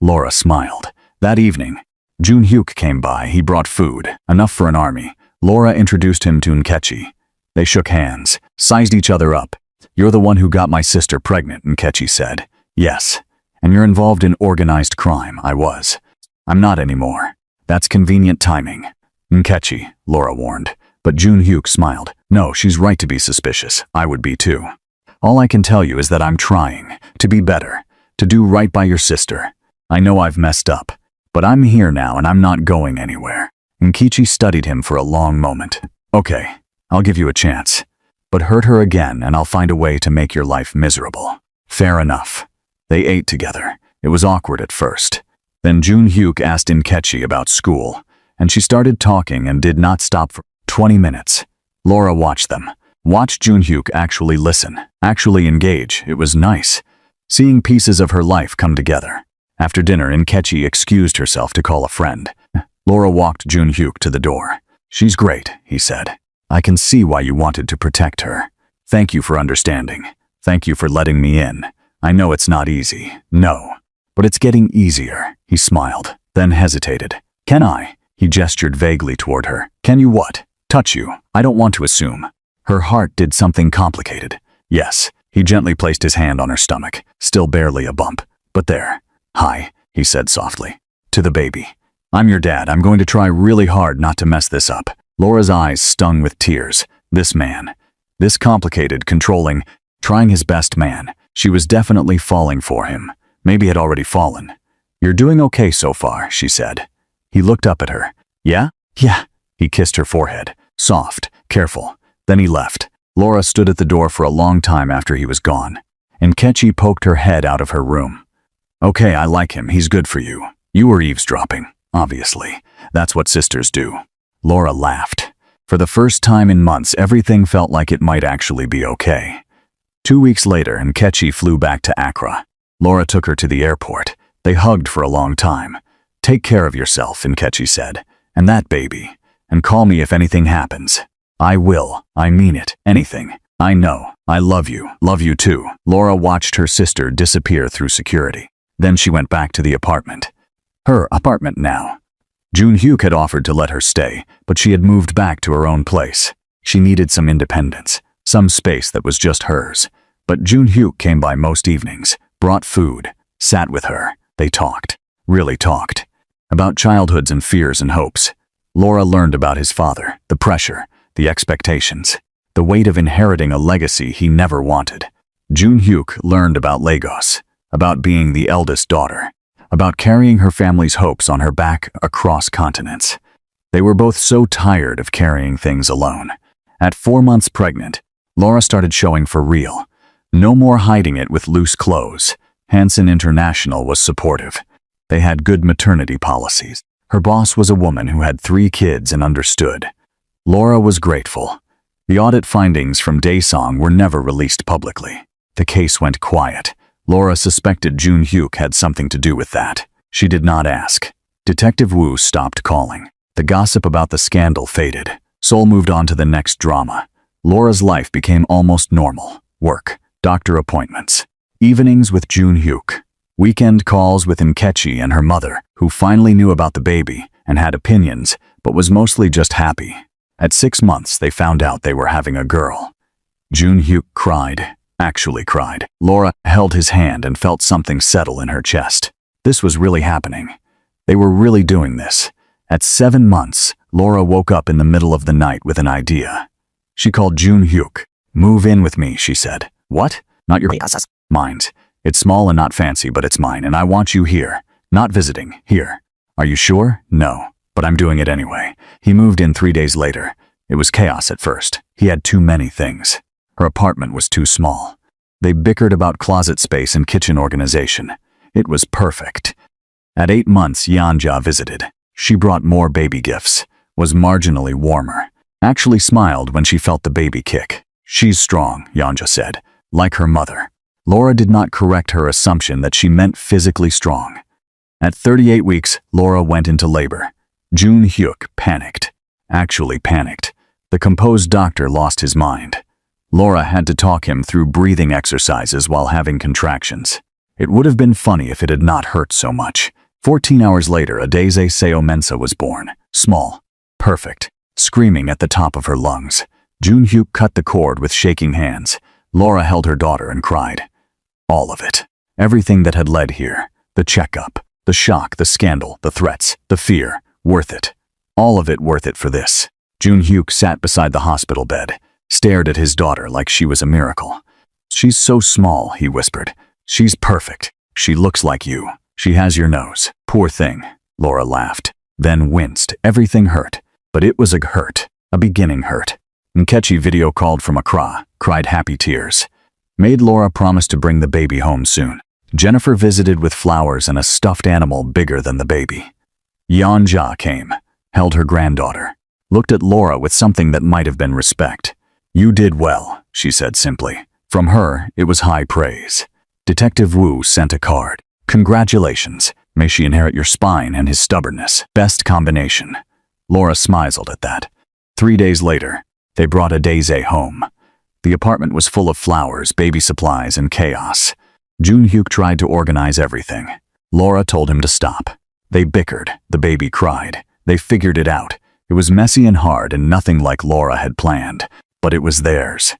Laura smiled. That evening, Junhyuk came by. He brought food, enough for an army. Laura introduced him to Nkechi. They shook hands, sized each other up. You're the one who got my sister pregnant, Nkechi said. Yes. And you're involved in organized crime. I was. I'm not anymore. That's convenient timing. Nkechi, Laura warned. But Junhyuk smiled. No, she's right to be suspicious. I would be too. All I can tell you is that I'm trying to be better, to do right by your sister. I know I've messed up, but I'm here now and I'm not going anywhere. Nkechi studied him for a long moment. Okay, I'll give you a chance. But hurt her again and I'll find a way to make your life miserable. Fair enough. They ate together. It was awkward at first. Then Junhyuk asked Nkechi about school, and she started talking and did not stop for 20 minutes. Laura watched them. Watched Junhyuk actually listen, actually engage. It was nice. Seeing pieces of her life come together. After dinner, Nkechi excused herself to call a friend. Laura walked Junhyuk to the door. She's great, he said. I can see why you wanted to protect her. Thank you for understanding. Thank you for letting me in. I know it's not easy. No. But it's getting easier. He smiled, then hesitated. Can I? He gestured vaguely toward her. Can you what? Touch you. I don't want to assume. Her heart did something complicated. Yes. He gently placed his hand on her stomach, still barely a bump. But there. Hi, he said softly. To the baby. I'm your dad. I'm going to try really hard not to mess this up. Laura's eyes stung with tears. This man. This complicated, controlling, trying his best man. She was definitely falling for him. Maybe had already fallen. You're doing okay so far, she said. He looked up at her. Yeah? Yeah. He kissed her forehead. Soft, careful. Then he left. Laura stood at the door for a long time after he was gone. Nkechi poked her head out of her room. Okay, I like him. He's good for you. You were eavesdropping, obviously. That's what sisters do. Laura laughed. For the first time in months, everything felt like it might actually be okay. 2 weeks later, Nkechi flew back to Accra. Laura took her to the airport. They hugged for a long time. Take care of yourself, Nkechi said. And that baby. And call me if anything happens. I will. I mean it. Anything. I know. I love you. Love you too. Laura watched her sister disappear through security. Then she went back to the apartment. Her apartment now. Junhyuk had offered to let her stay, but she had moved back to her own place. She needed some independence, some space that was just hers. But Jun-hyuk came by most evenings, brought food, sat with her. They talked, really talked, about childhoods and fears and hopes. Laura learned about his father, the pressure, the expectations, the weight of inheriting a legacy he never wanted. Jun-hyuk learned about Lagos, about being the eldest daughter, about carrying her family's hopes on her back across continents. They were both so tired of carrying things alone. At 4 months pregnant, Laura started showing for real. No more hiding it with loose clothes. Hansen International was supportive. They had good maternity policies. Her boss was a woman who had 3 kids and understood. Laura was grateful. The audit findings from Daesong were never released publicly. The case went quiet. Laura suspected Jun-hyuk had something to do with that. She did not ask. Detective Woo stopped calling. The gossip about the scandal faded. Seoul moved on to the next drama. Laura's life became almost normal. Work, doctor appointments, evenings with Jun-hyuk, weekend calls with Nkechi and her mother, who finally knew about the baby and had opinions, but was mostly just happy. At 6 months, they found out they were having a girl. Jun-hyuk cried, actually cried. Laura held his hand and felt something settle in her chest. This was really happening. They were really doing this. At 7 months, Laura woke up in the middle of the night with an idea. She called Jun-hyuk. "Move in with me," she said. "What? Not your mine. It's small and not fancy, but it's mine, and I want you here. Not visiting, here." "Are you sure?" "No, but I'm doing it anyway." He moved in 3 days later. It was chaos at first. He had too many things. Her apartment was too small. They bickered about closet space and kitchen organization. It was perfect. At 8 months, Yanja visited. She brought more baby gifts, was marginally warmer, actually smiled when she felt the baby kick. "She's strong," Yanja said, like her mother. Laura did not correct her assumption that she meant physically strong. At 38 weeks, Laura went into labor. Jun-hyuk panicked. Actually panicked. The composed doctor lost his mind. Laura had to talk him through breathing exercises while having contractions. It would have been funny if it had not hurt so much. 14 hours later, Adeze Seomensa was born. Small. Perfect. Screaming at the top of her lungs. Jun-hyuk cut the cord with shaking hands. Laura held her daughter and cried. All of it. Everything that had led here. The checkup. The shock, the scandal, the threats, the fear. Worth it. All of it worth it for this. Jun-hyuk sat beside the hospital bed, stared at his daughter like she was a miracle. "She's so small," he whispered. "She's perfect. She looks like you. She has your nose." "Poor thing." Laura laughed, then winced. Everything hurt. But it was a hurt. A beginning hurt. Nkechi video called from Accra, cried happy tears. Made Laura promise to bring the baby home soon. Jennifer visited with flowers and a stuffed animal bigger than the baby. Yanja came, held her granddaughter, looked at Laura with something that might have been respect. "You did well," she said simply. From her, it was high praise. Detective Wu sent a card. "Congratulations. May she inherit your spine and his stubbornness. Best combination." Laura smiled at that. 3 days later, they brought Adeze home. The apartment was full of flowers, baby supplies, and chaos. Jun-hyuk tried to organize everything. Laura told him to stop. They bickered. The baby cried. They figured it out. It was messy and hard and nothing like Laura had planned, but it was theirs.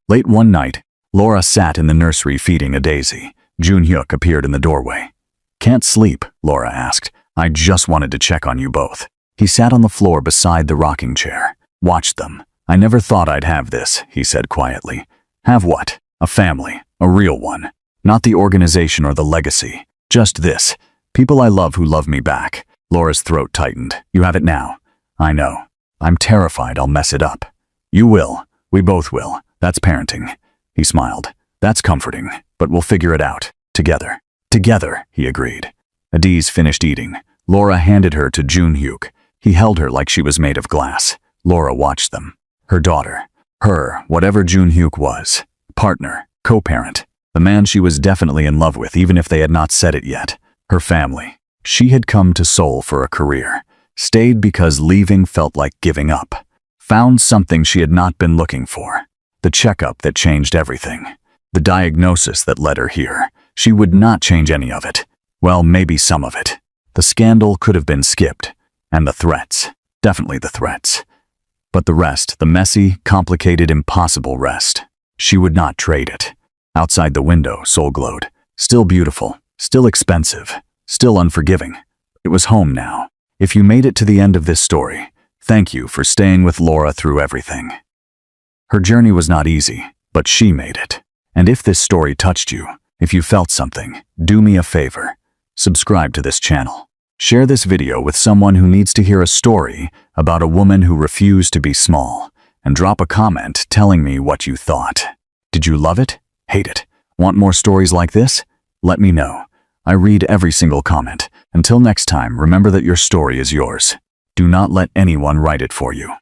Late one night, Laura sat in the nursery feeding Adeze. Jun-hyuk appeared in the doorway. "Can't sleep?" Laura asked. "I just wanted to check on you both." He sat on the floor beside the rocking chair. Watched them. "I never thought I'd have this," he said quietly. "Have what?" "A family. A real one. Not the organization or the legacy. Just this. People I love who love me back." Laura's throat tightened. "You have it now." "I know. I'm terrified I'll mess it up." "You will. We both will. That's parenting." He smiled. "That's comforting. But we'll figure it out. Together." "Together," he agreed. Adeze finished eating. Laura handed her to Jun-hyuk. He held her like she was made of glass. Laura watched them. Her daughter. Her, whatever Jun-hyuk was. Partner. Co-parent. The man she was definitely in love with, even if they had not said it yet. Her family. She had come to Seoul for a career. Stayed because leaving felt like giving up. Found something she had not been looking for. The checkup that changed everything. The diagnosis that led her here. She would not change any of it. Well, maybe some of it. The scandal could have been skipped. And the threats. Definitely the threats. But the rest, the messy, complicated, impossible rest, she would not trade it. Outside the window, Seoul glowed. Still beautiful, still expensive, still unforgiving. It was home now. If you made it to the end of this story, thank you for staying with Laura through everything. Her journey was not easy, but she made it. And if this story touched you, if you felt something, do me a favor. Subscribe to this channel. Share this video with someone who needs to hear a story about a woman who refused to be small, and drop a comment telling me what you thought. Did you love it? Hate it? Want more stories like this? Let me know. I read every single comment. Until next time, remember that your story is yours. Do not let anyone write it for you.